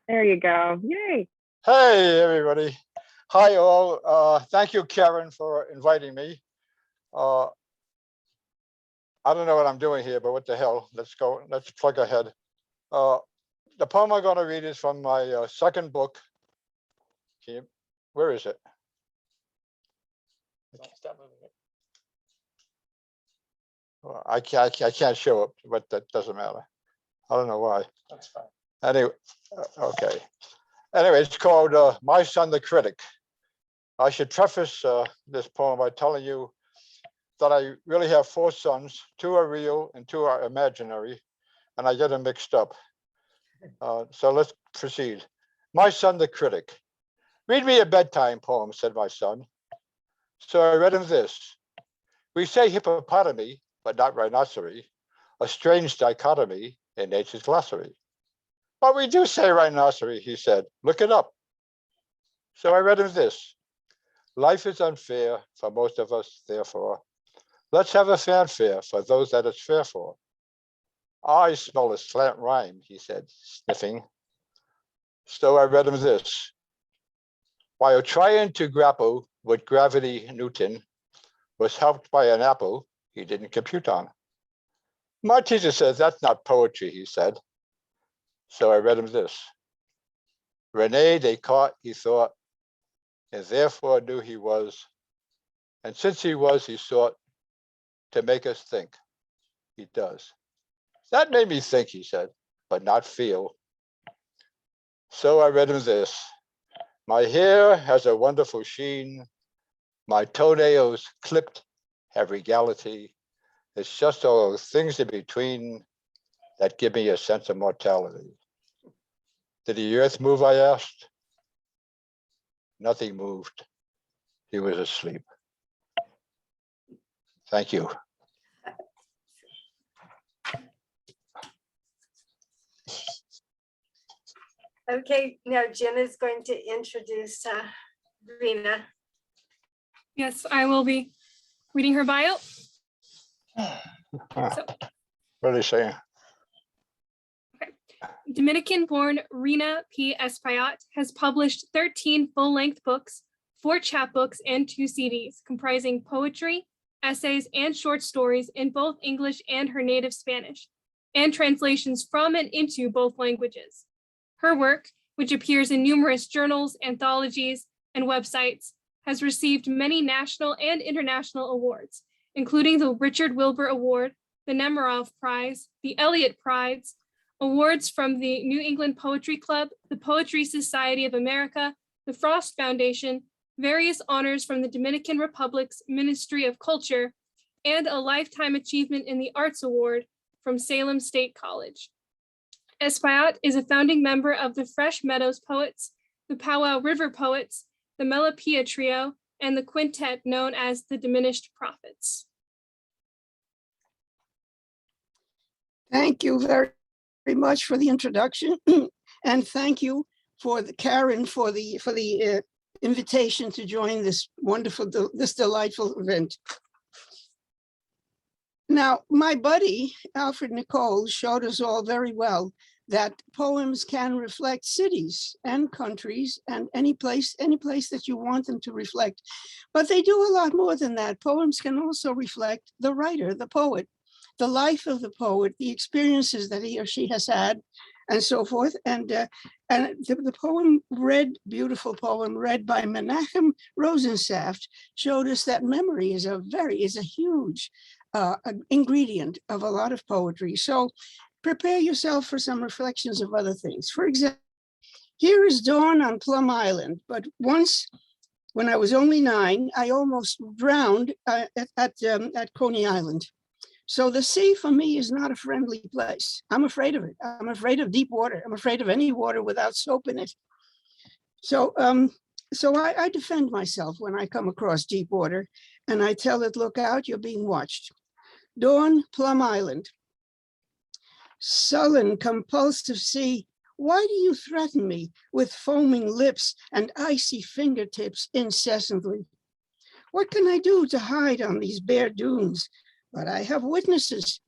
There you go. Yay. Hey, everybody. Hi, all. Thank you, Karen, for inviting me. I don't know what I'm doing here, but what the hell? Let's go. Let's plug ahead. The poem I'm going to read is from my second book. Where is it? Stop moving it. Well, I can't show it, but that doesn't matter. I don't know why. That's fine. Anyway, okay. Anyway, it's called My Son the Critic. I should preface this poem by telling you that I really have 4 sons. 2 are real and 2 are imaginary, and I get them mixed up. So let's proceed. My Son the Critic. Read me a bedtime poem, said my son. So I read him this. We say hippopotami, but not rhinoceros, a strange dichotomy in nature's glossary. But we do say rhinoceros, he said. Look it up. So I read him this. Life is unfair for most of us, therefore. Let's have a fanfare for those that it's fair for. I smell a slant rhyme, he said, sniffing. So I read him this. While trying to grapple with gravity, Newton was helped by an apple he didn't compute on. My teacher says that's not poetry, he said. So I read him this. Rene Descartes, he thought, and therefore knew he was. And since he was, he sought to make us think. He does. That made me think, he said, but not feel. So I read him this. My hair has a wonderful sheen. My toenails clipped have regality. It's just all those things in between that give me a sense of mortality. Did the earth move, I asked? Nothing moved. He was asleep. Thank you. Okay, now Jen is going to introduce Rhina. Yes, I will be reading her bio. What are they saying? Dominican-born Rhina P. Espaillat has published 13 full-length books, 4 chapbooks, and 2 CDs, comprising poetry, essays, and short stories in both English and her native Spanish, and translations from and into both languages. Her work, which appears in numerous journals, anthologies, and websites, has received many national and international awards, including the Richard Wilbur Award, the Nemerov Prize, the Eliot Prize, awards from the New England Poetry Club, the Poetry Society of America, the Frost Foundation, various honors from the Dominican Republic's Ministry of Culture, and a Lifetime Achievement in the Arts Award from Salem State College. Espaillat is a founding member of the Fresh Meadows Poets, the Powwow River Poets, the Melopea Trio, and the quintet known as the Diminished Prophets. Thank you very much for the introduction, and thank you for Karen for the invitation to join this delightful event. Now, my buddy Alfred Nicol showed us all very well that poems can reflect cities and countries and any place that you want them to reflect. But they do a lot more than that. Poems can also reflect the writer, the poet, the life of the poet, the experiences that he or she has had, and so forth. And the poem beautiful poem read by Menachem Rosensaft showed us that memory is a huge ingredient of a lot of poetry. So prepare yourself for some reflections of other things. For example, here is dawn on Plum Island, but once when I was only 9, I almost drowned at Coney Island. So the sea for me is not a friendly place. I'm afraid of it. I'm afraid of deep water. I'm afraid of any water without soap in it. So I defend myself when I come across deep water, and I tell it, look out, you're being watched. Dawn, Plum Island. Sullen, compulsive sea, why do you threaten me with foaming lips and icy fingertips incessantly? What can I do to hide on these bare dunes? But I have witnesses.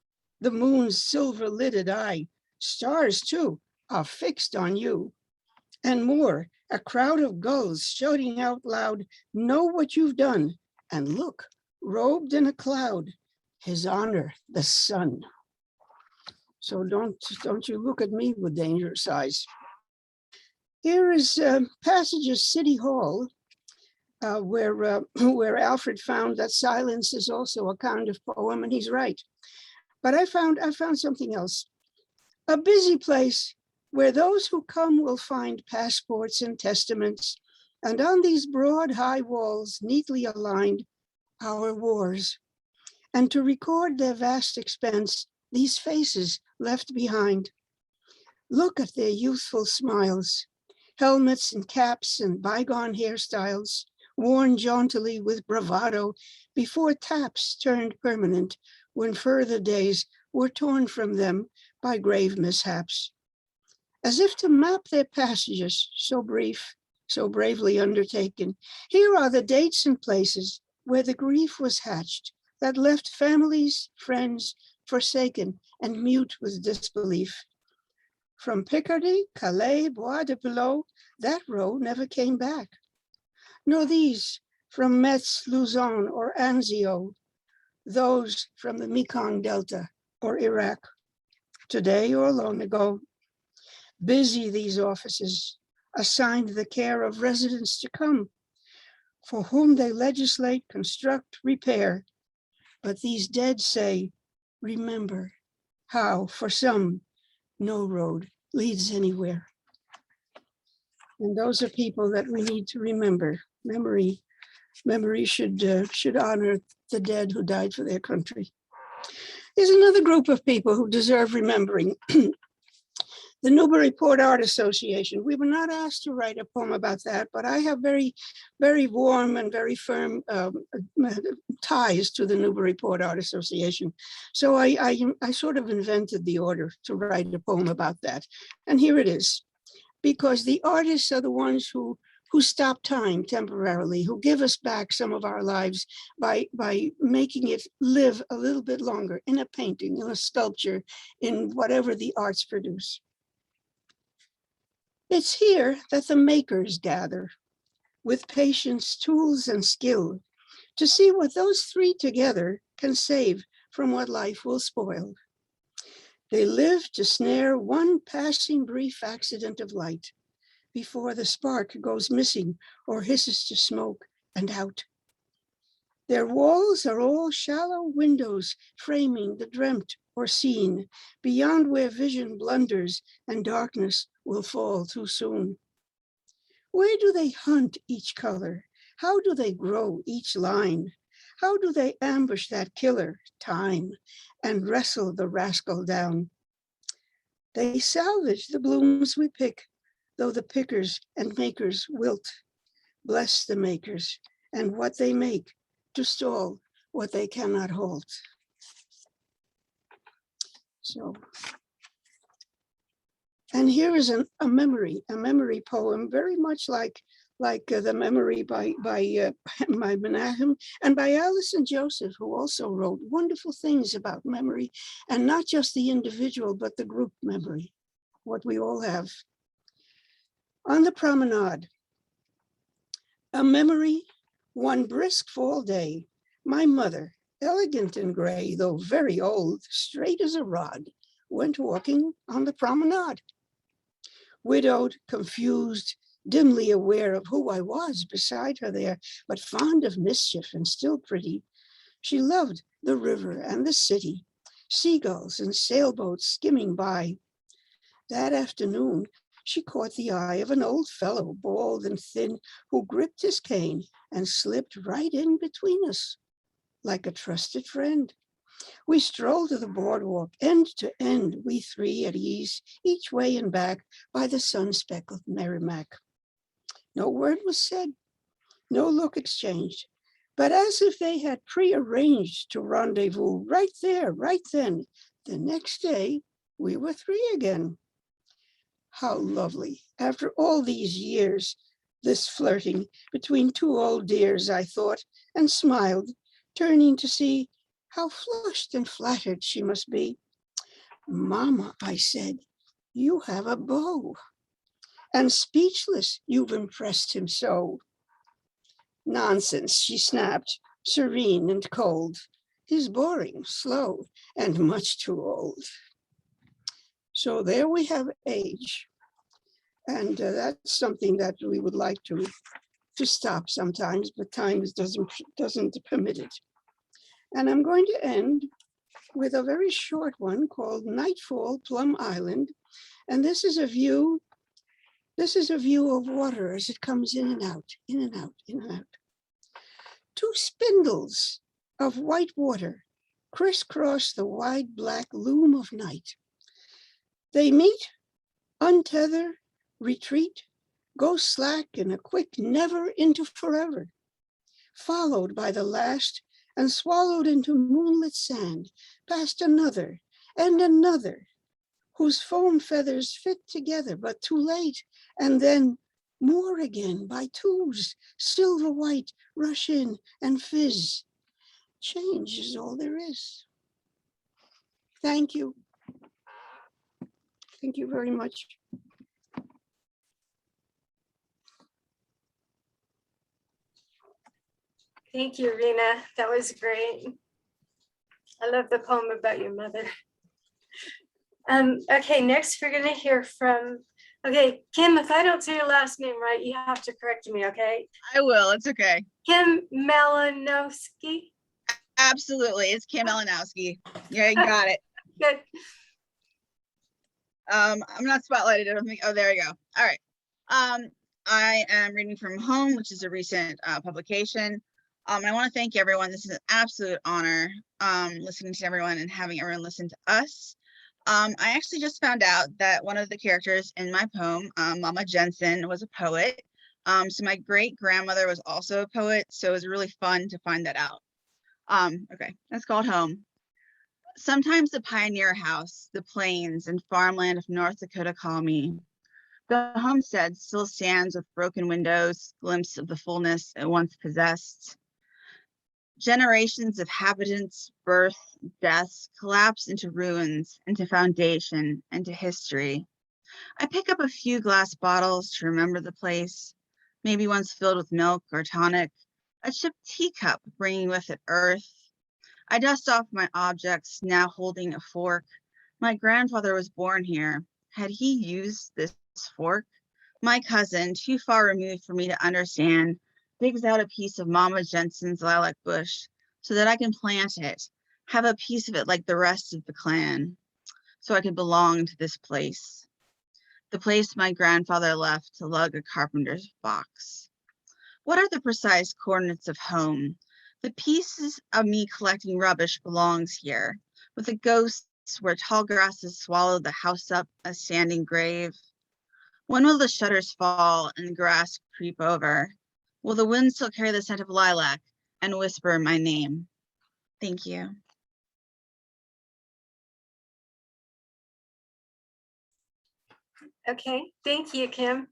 The moon's silver-lidded eye, stars too, are fixed on you. And more, a crowd of gulls shouting out loud, know what you've done, and look, robed in a cloud, his honor, the sun. So don't you look at me with dangerous eyes. Here is Passages City Hall, where Alfred found that silence is also a kind of poem, and he's right. But I found something else. A busy place where those who come will find passports and testaments, and on these broad high walls neatly aligned, our wars. And to record their vast expense, these faces left behind. Look at their youthful smiles, helmets and caps and bygone hairstyles, worn jauntily with bravado before taps turned permanent when further days were torn from them by grave mishaps. As if to map their passages, so brief, so bravely undertaken, here are the dates and places where the grief was hatched that left families, friends, forsaken and mute with disbelief. From Picardy, Calais, Bois de Boulogne, that row never came back. Nor these from Metz, Luzon, or Anzio, those from the Mekong Delta or Iraq, today or long ago. Busy these offices, assigned the care of residents to come, for whom they legislate, construct, repair. But these dead say, remember how for some no road leads anywhere. And those are people that we need to remember. Memory should honor the dead who died for their country. There's another group of people who deserve remembering. The Newburyport Art Association. We were not asked to write a poem about that, but I have very, very warm and very firm ties to the Newburyport Art Association. So I sort of invented the order to write a poem about that. And here it is. Because the artists are the ones who stop time temporarily, who give us back some of our lives by making it live a little bit longer in a painting, in a sculpture, in whatever the arts produce. It's here that the makers gather with patience, tools, and skill to see what those three together can save from what life will spoil. They live to snare one passing brief accident of light before the spark goes missing or hisses to smoke and out. Their walls are all shallow windows framing the dreamt or seen beyond where vision blunders and darkness will fall too soon. Where do they hunt each color? How do they grow each line? How do they ambush that killer, time, and wrestle the rascal down? They salvage the blooms we pick, though the pickers and makers wilt. Bless the makers and what they make to stall what they cannot halt. So, and here is a memory poem, very much like the memory by Menachem and by Allison Joseph, who also wrote wonderful things about memory, and not just the individual, but the group memory, what we all have. On the promenade, a memory, one brisk fall day, my mother, elegant in gray, though very old, straight as a rod, went walking on the promenade. Widowed, confused, dimly aware of who I was beside her there, but fond of mischief and still pretty. She loved the river and the city, seagulls and sailboats skimming by. That afternoon, she caught the eye of an old fellow, bald and thin, who gripped his cane and slipped right in between us like a trusted friend. We strolled to the boardwalk, end to end, we three at ease, each way and back by the sun-speckled Merrimack. No word was said, no look exchanged, but as if they had prearranged to rendezvous right there, right then, the next day, we were three again. How lovely, after all these years, this flirting between two old dears, I thought, and smiled, turning to see how flushed and flattered she must be. Mama, I said, you have a beau. And speechless, you've impressed him so. Nonsense, she snapped, serene and cold. He's boring, slow, and much too old. So there we have age. And that's something that we would like to stop sometimes, but time doesn't permit it. And I'm going to end with a very short one called Nightfall, Plum Island. And this is a view of water as it comes in and out, in and out, in and out. Two spindles of white water crisscross the wide black loom of night. They meet, untether, retreat, go slack in a quick never into forever, followed by the last and swallowed into moonlit sand, past another and another, whose foam feathers fit together, but too late, and then more again by twos, silver white, rush in and fizz. Change is all there is. Thank you. Thank you very much. Thank you, Rhina. That was great. I love the poem about your mother. Okay, next we're going to hear from Okay, Kim, if I don't say your last name right, you have to correct me, okay? I will. It's okay. Kim Malinowski. Absolutely. It's Kim Malinowski. Yeah, you got it. Good. I'm not spotlighted. I don't think. Oh, there you go. All right. I am reading from home, which is a recent publication. I want to thank everyone. This is an absolute honor listening to everyone and having everyone listen to us. I actually just found out that one of the characters in my poem, Mama Jensen, was a poet. So my great grandmother was also a poet. So it was really fun to find that out. Okay, that's called Home. Sometimes the pioneer house, the plains and farmland of North Dakota call me. The homestead still stands with broken windows, glimpse of the fullness it once possessed. Generations of habitants, birth, deaths collapse into ruins, into foundation, into history. I pick up a few glass bottles to remember the place, maybe ones filled with milk or tonic, a chipped teacup bringing with it earth. I dust off my objects, now holding a fork. My grandfather was born here. Had he used this fork? My cousin, too far removed for me to understand, digs out a piece of Mama Jensen's lilac bush so that I can plant it, have a piece of it like the rest of the clan, so I could belong to this place. The place my grandfather left to lug a carpenter's box. What are the precise coordinates of home? The pieces of me collecting rubbish belongs here, with the ghosts where tall grasses swallow the house up a standing grave. When will the shutters fall and the grass creep over? Will the wind still carry the scent of lilac and whisper my name? Thank you. Okay, thank you, Kim.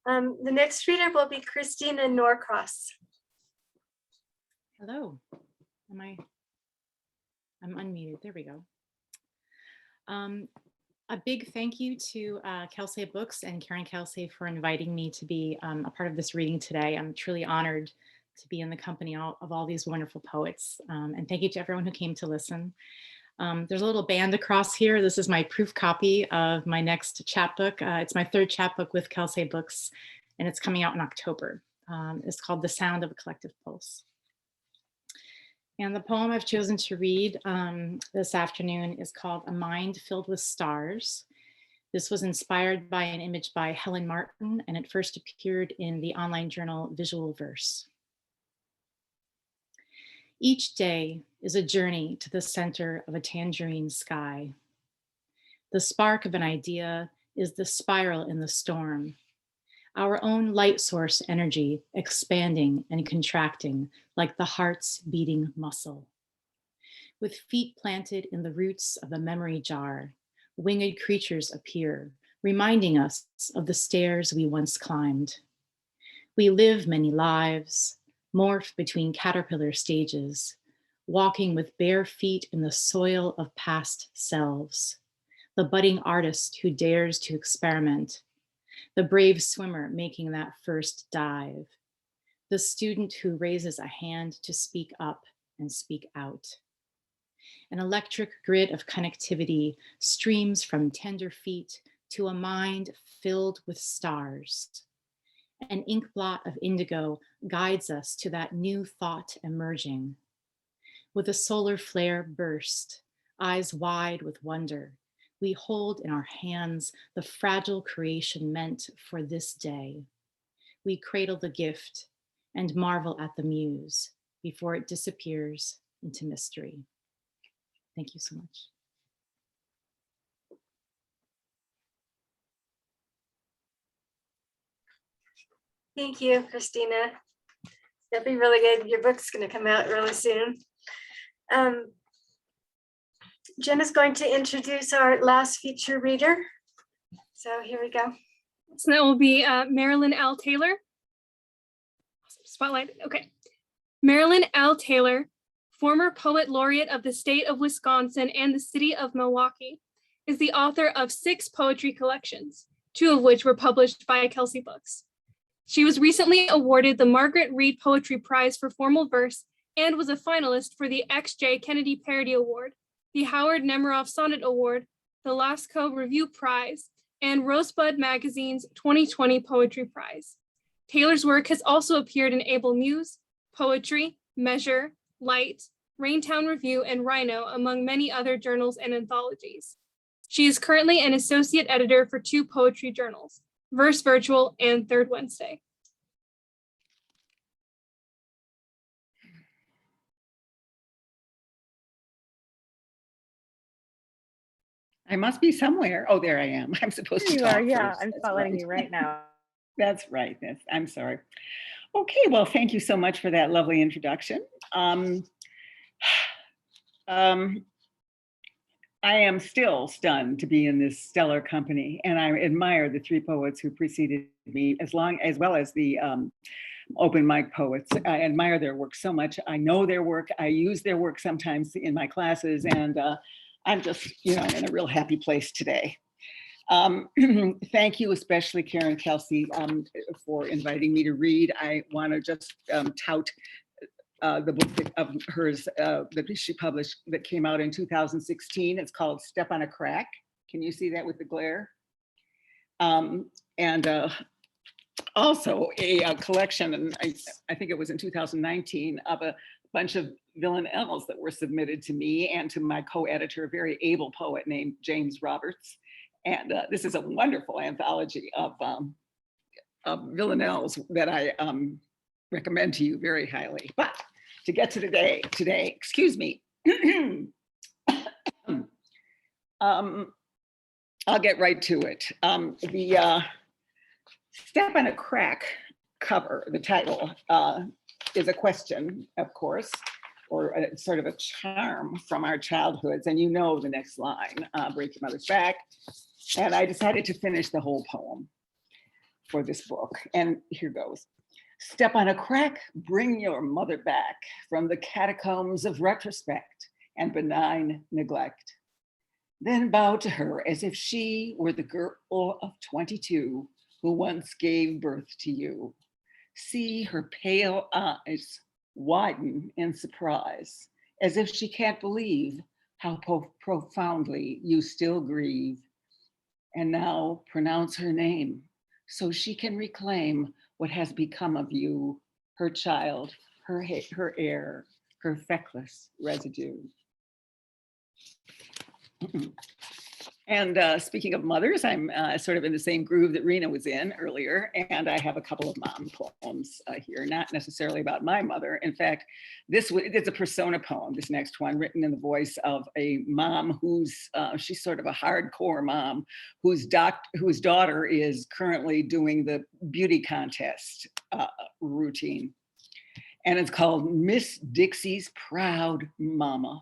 The next reader will be Christina Norcross. Hello. I'm unmuted. There we go. A big thank you to Kelsay Books and Karen Kelsay for inviting me to be a part of this reading today. I'm truly honored to be in the company of all these wonderful poets. And thank you to everyone who came to listen. There's a little band across here. This is my proof copy of my next chapbook. It's my third chapbook with Kelsay Books, and it's coming out in October. It's called The Sound of a Collective Pulse. And the poem I've chosen to read this afternoon is called A Mind Filled with Stars. This was inspired by an image by Helen Martin, and it first appeared in the online journal Visual Verse. Each day is a journey to the center of a tangerine sky. The spark of an idea is the spiral in the storm. Our own light source energy expanding and contracting like the heart's beating muscle. With feet planted in the roots of a memory jar, winged creatures appear, reminding us of the stairs we once climbed. We live many lives, morph between caterpillar stages, walking with bare feet in the soil of past selves. The budding artist who dares to experiment, the brave swimmer making that first dive, the student who raises a hand to speak up and speak out. An electric grid of connectivity streams from tender feet to a mind filled with stars. An ink blot of indigo guides us to that new thought emerging. With a solar flare burst, eyes wide with wonder, we hold in our hands the fragile creation meant for this day. We cradle the gift and marvel at the muse before it disappears into mystery. Thank you so much. Thank you, Christina. That'll be really good. Your book's going to come out really soon. Jen is going to introduce our last feature reader. So here we go. So that will be Marilyn L. Taylor. Spotlight. Okay. Marilyn L. Taylor, former poet laureate of the state of Wisconsin and the city of Milwaukee, is the author of 6 poetry collections, 2 of which were published by Kelsay Books. She was recently awarded the Margaret Reed Poetry Prize for Formal Verse and was a finalist for the X.J. Kennedy Parody Award, the Howard Nemeroff Sonnet Award, the Lascaux Review Prize, and Rosebud Magazine's 2020 Poetry Prize. Taylor's work has also appeared in Able Muse, Poetry, Measure, Light, Raintown Review, and Rhino, among many other journals and anthologies. She is currently an associate editor for 2 poetry journals, Verse Virtual and Third Wednesday. I must be somewhere. Oh, there I am. I'm supposed There to you talk are. Yeah, first. I'm That's spotlighting right. you right now. That's right. I'm sorry. Okay, well, thank you so much for that lovely introduction. I am still stunned to be in this stellar company, and I admire the 3 poets who preceded me, as well as the open mic poets. I admire their work so much. I know their work. I use their work sometimes in my classes, and I'm just, I'm in a real happy place today. Thank you, especially Karen Kelsay, for inviting me to read. I want to just tout the book of hers that she published that came out in 2016. It's called Step on a Crack. Can you see that with the glare? And also a collection, and I think it was in 2019, of a bunch of villain L's that were submitted to me and to my co-editor, a very able poet named James Roberts. And this is a wonderful anthology of villanelles that I recommend to you very highly. But to get to today, excuse me, I'll get right to it. The Step on a Crack cover, the title, is a question, of course, or a sort of a charm from our childhoods. And you know the next line, break your mother's back. And I decided to finish the whole poem for this book. And here goes. Step on a crack, bring your mother back from the catacombs of retrospect and benign neglect. Then bow to her as if she were the girl of 22 who once gave birth to you. See her pale eyes widen in surprise, as if she can't believe how profoundly you still grieve. And now pronounce her name so she can reclaim what has become of you, her child, her heir, her feckless residue. And speaking of mothers, I'm sort of in the same groove that Rhina was in earlier, and I have a couple of mom poems here, not necessarily about my mother. In fact, it's a persona poem, this next one, written in the voice of a mom who's, she's sort of a hardcore mom, whose daughter is currently doing the beauty contest routine. And it's called Miss Dixie's Proud Mama.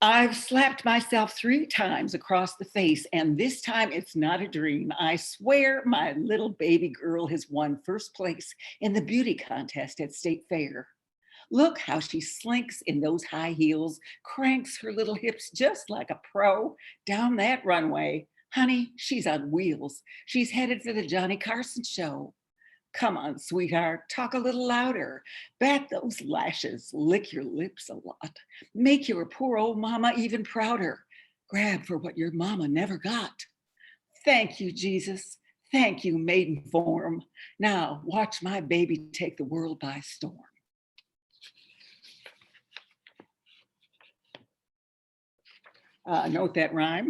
I've slapped myself 3 times across the face, and this time it's not a dream. I swear my little baby girl has won first place in the beauty contest at State Fair. Look how she slinks in those high heels, cranks her little hips just like a pro down that runway. Honey, she's on wheels. She's headed for the Johnny Carson show. Come on, sweetheart, talk a little louder. Bat those lashes, lick your lips a lot. Make your poor old mama even prouder. Grab for what your mama never got. Thank you, Jesus. Thank you, maiden form. Now watch my baby take the world by storm. Note that rhyme.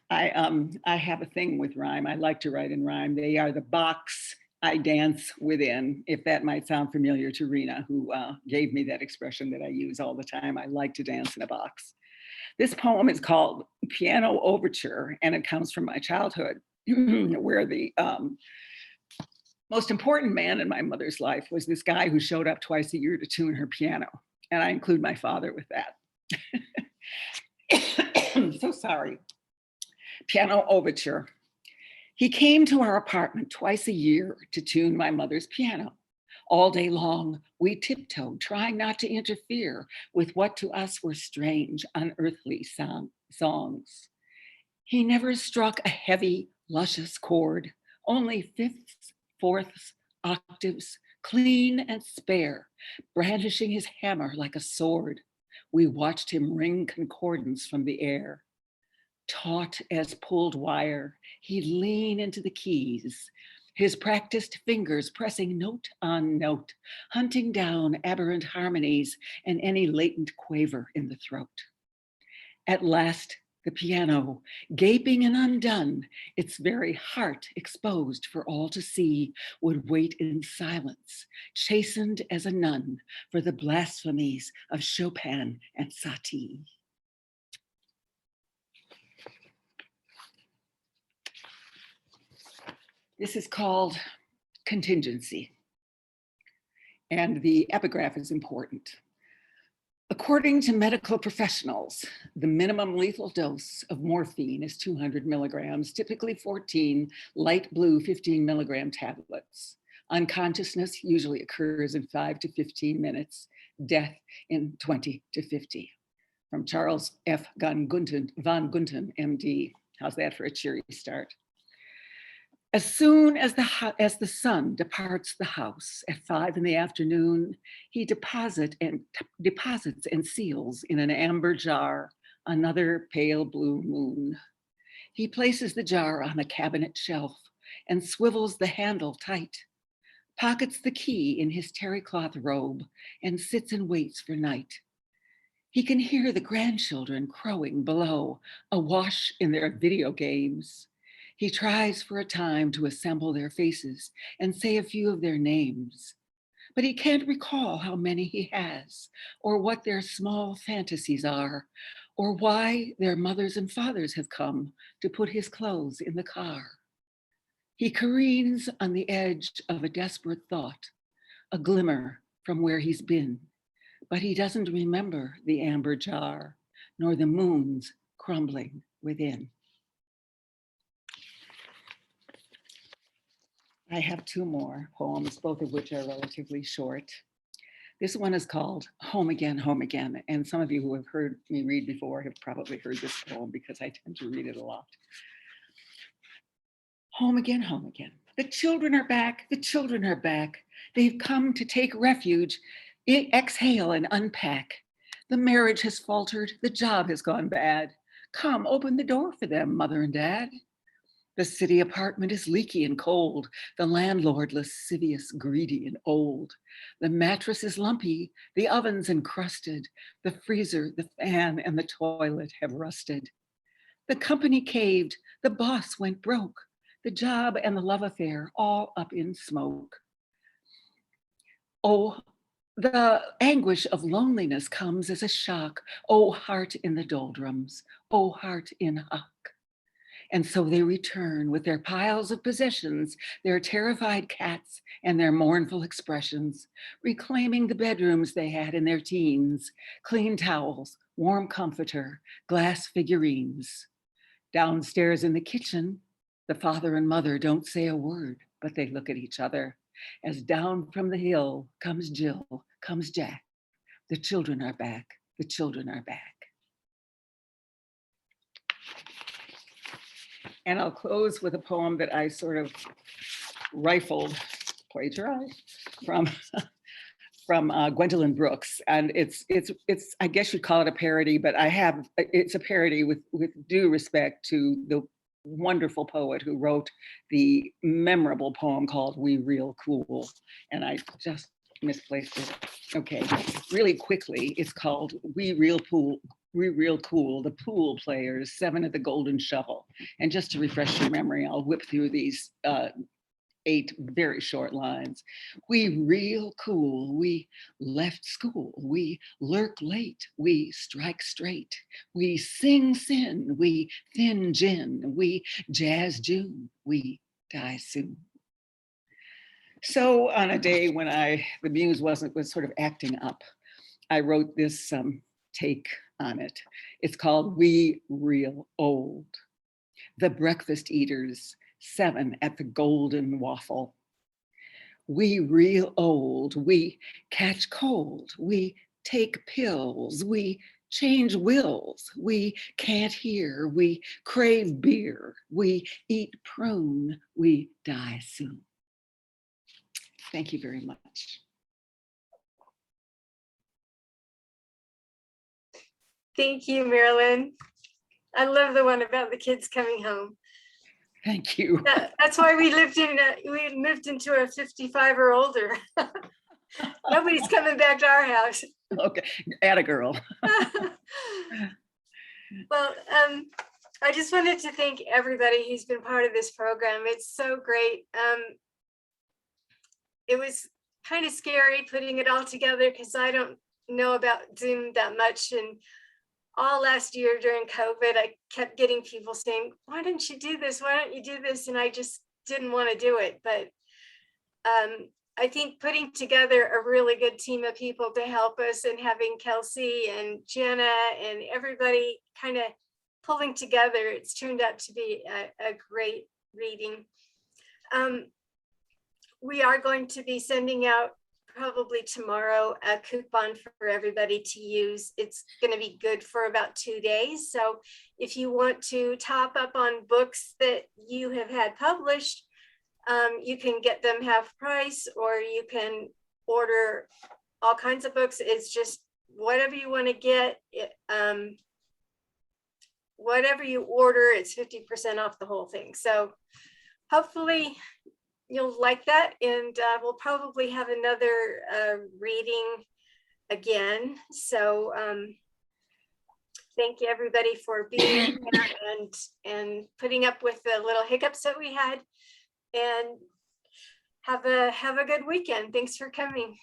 I have a thing with rhyme. I like to write in rhyme. They are the box I dance within, if that might sound familiar to Rhina, who gave me that expression that I use all the time. I like to dance in a box. This poem is called Piano Overture, and it comes from my childhood, where the most important man in my mother's life was this guy who showed up twice a year to tune her piano. And I include my father with that. So sorry. Piano Overture. He came to our apartment twice a year to tune my mother's piano. All day long, we tiptoed, trying not to interfere with what to us were strange, unearthly songs. He never struck a heavy, luscious chord, only fifths, fourths, octaves, clean and spare, brandishing his hammer like a sword. We watched him wring concordance from the air. Taut as pulled wire, he'd lean into the keys, his practiced fingers pressing note on note, hunting down aberrant harmonies and any latent quaver in the throat. At last, the piano, gaping and undone, its very heart exposed for all to see, would wait in silence, chastened as a nun for the blasphemies of Chopin and Satie. This is called Contingency, and the epigraph is important. According to medical professionals, the minimum lethal dose of morphine is 200 milligrams, typically 14 light blue 15 milligram tablets. Unconsciousness usually occurs in 5 to 15 minutes, death in 20 to 50. From Charles F. von Gunten, MD. How's that for a cheery start? As soon as the son departs the house at 5 in the afternoon, he deposits and seals in an amber jar another pale blue moon. He places the jar on a cabinet shelf and swivels the handle tight, pockets the key in his terry cloth robe, and sits and waits for night. He can hear the grandchildren crowing below, awash in their video games. He tries for a time to assemble their faces and say a few of their names, but he can't recall how many he has, or what their small fantasies are, or why their mothers and fathers have come to put his clothes in the car. He careens on the edge of a desperate thought, a glimmer from where he's been, but he doesn't remember the amber jar, nor the moons crumbling within. I have 2 more poems, both of which are relatively short. This one is called Home Again, Home Again. And some of you who have heard me read before have probably heard this poem because I tend to read it a lot. Home again, home again. The children are back, the children are back. They've come to take refuge, exhale and unpack. The marriage has faltered, the job has gone bad. Come, open the door for them, mother and dad. The city apartment is leaky and cold. The landlord lascivious, greedy and old. The mattress is lumpy, the oven's encrusted. The freezer, the fan and the toilet have rusted. The company caved, the boss went broke. The job and the love affair all up in smoke. Oh, the anguish of loneliness comes as a shock. Oh, heart in the doldrums, oh, heart in hock. And so they return with their piles of possessions, their terrified cats and their mournful expressions, reclaiming the bedrooms they had in their teens, clean towels, warm comforter, glass figurines. Downstairs in the kitchen, the father and mother don't say a word, but they look at each other as down from the hill comes Jill, comes Jack. The children are back, the children are back. And I'll close with a poem that I sort of plagiarized from Gwendolyn Brooks. And it's I guess you'd call it a parody, but it's a parody with due respect to the wonderful poet who wrote the memorable poem called We Real Cool. And I just misplaced it. Okay, really quickly, it's called We Real Cool, the pool players, 7 at the Golden Shovel. And just to refresh your memory, I'll whip through these 8 very short lines. We real cool, we left school, we lurk late, we strike straight, we sing sin, we thin gin, we jazz June, we die soon. So on a day when the muse was sort of acting up, I wrote this take on it. It's called We Real Old. The breakfast eaters, 7 at the Golden Waffle. We real old, we catch cold, we take pills, we change wills, we can't hear, we crave beer, we eat prune, we die soon. Thank you very much. Thank you, Marilyn. I love the one about the kids coming home. Thank you. That's why we moved into a 55 or older. Nobody's coming back to our house. Okay, atta girl. Well, I just wanted to thank everybody who's been part of this program. It's so great. It was kind of scary putting it all together because I don't know about Zoom that much. And all last year during COVID, I kept getting people saying, why didn't you do this? Why don't you do this? And I just didn't want to do it. But I think putting together a really good team of people to help us and having Kelsay and Jenna and everybody kind of pulling together, it's turned out to be a great reading. We are going to be sending out probably tomorrow a coupon for everybody to use. It's going to be good for about 2 days. So if you want to top up on books that you have had published, you can get them half price, or you can order all kinds of books. It's just whatever you want to get. Whatever you order, it's 50% off the whole thing. So hopefully you'll like that, and we'll probably have another reading again. So thank you everybody for being here and putting up with the little hiccups that we had, and have a good weekend. Thanks for coming.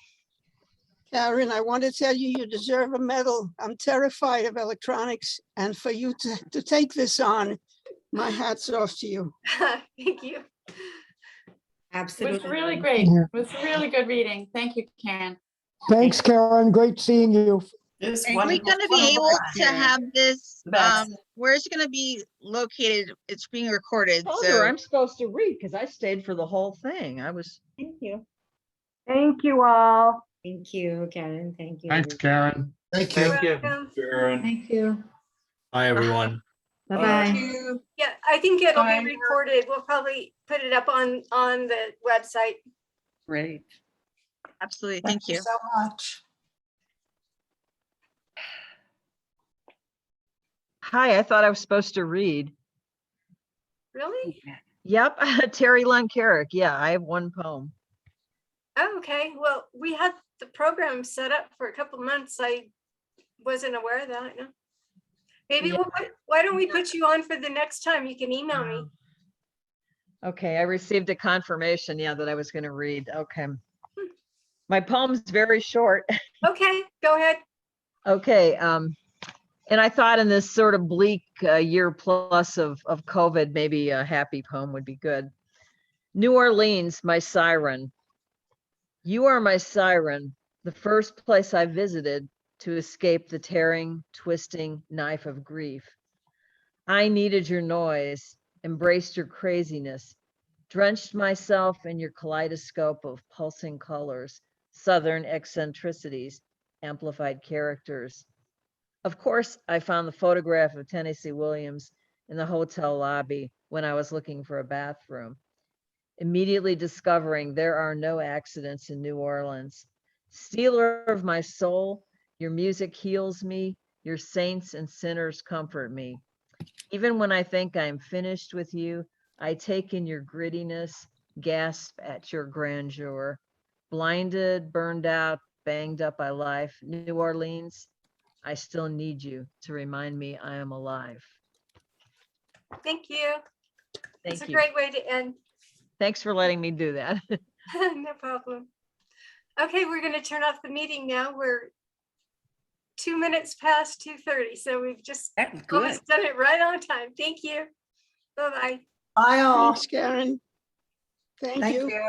Karen, I want to tell you, you deserve a medal. I'm terrified of electronics, and for you to take this on, my hat's off to you. Thank you. Absolutely. It was really great. Yeah. It was really good reading. Thank you, Karen. Thanks, Karen. Great seeing you. It's Are we going to be able to have this? Best. Where's it going to be located? It's being recorded. Told her So I'm supposed to read because I stayed for the whole thing. Thank you. Thank you all. Thank you, Karen. Thank you. Thanks, Karen. Thank you. You're welcome. Sharon. Thank you. Bye, everyone. Bye-bye. Yeah, I think it'll Bye. be recorded. We'll probably put it up on the website. Great. absolutely. Thank you. so much. Hi, I thought I was supposed to read. Really? Yep, Terry Luncarrick. Yeah, I have one poem. Oh, okay. Well, we had the program set up for a couple months. I wasn't aware of that. No. Maybe Yeah. why don't we put you on for the next time? You can email me. Okay, I received a confirmation, yeah, that I was going to read. Okay. My poem's very short. Okay, go ahead. Okay, and I thought in this sort of bleak year plus of COVID, maybe a happy poem would be good. New Orleans, my siren. You are my siren, the first place I visited to escape the tearing, twisting knife of grief. I needed your noise, embraced your craziness, drenched myself in your kaleidoscope of pulsing colors, Southern eccentricities, amplified characters. Of course, I found the photograph of Tennessee Williams in the hotel lobby when I was looking for a bathroom, immediately discovering there are no accidents in New Orleans. Stealer of my soul, your music heals me, your saints and sinners comfort me. Even when I think I'm finished with you, I take in your grittiness, gasp at your grandeur. Blinded, burned out, banged up by life, New Orleans, I still need you to remind me I am alive. Thank you. Thank It's a you. great way to end. Thanks for letting me do that. No problem. Okay, we're going to turn off the meeting now. We're 2 minutes past 2:30, so we've just almost done it right on time. Thank you. Bye-bye. Bye all. Thanks, Karen. Thank you.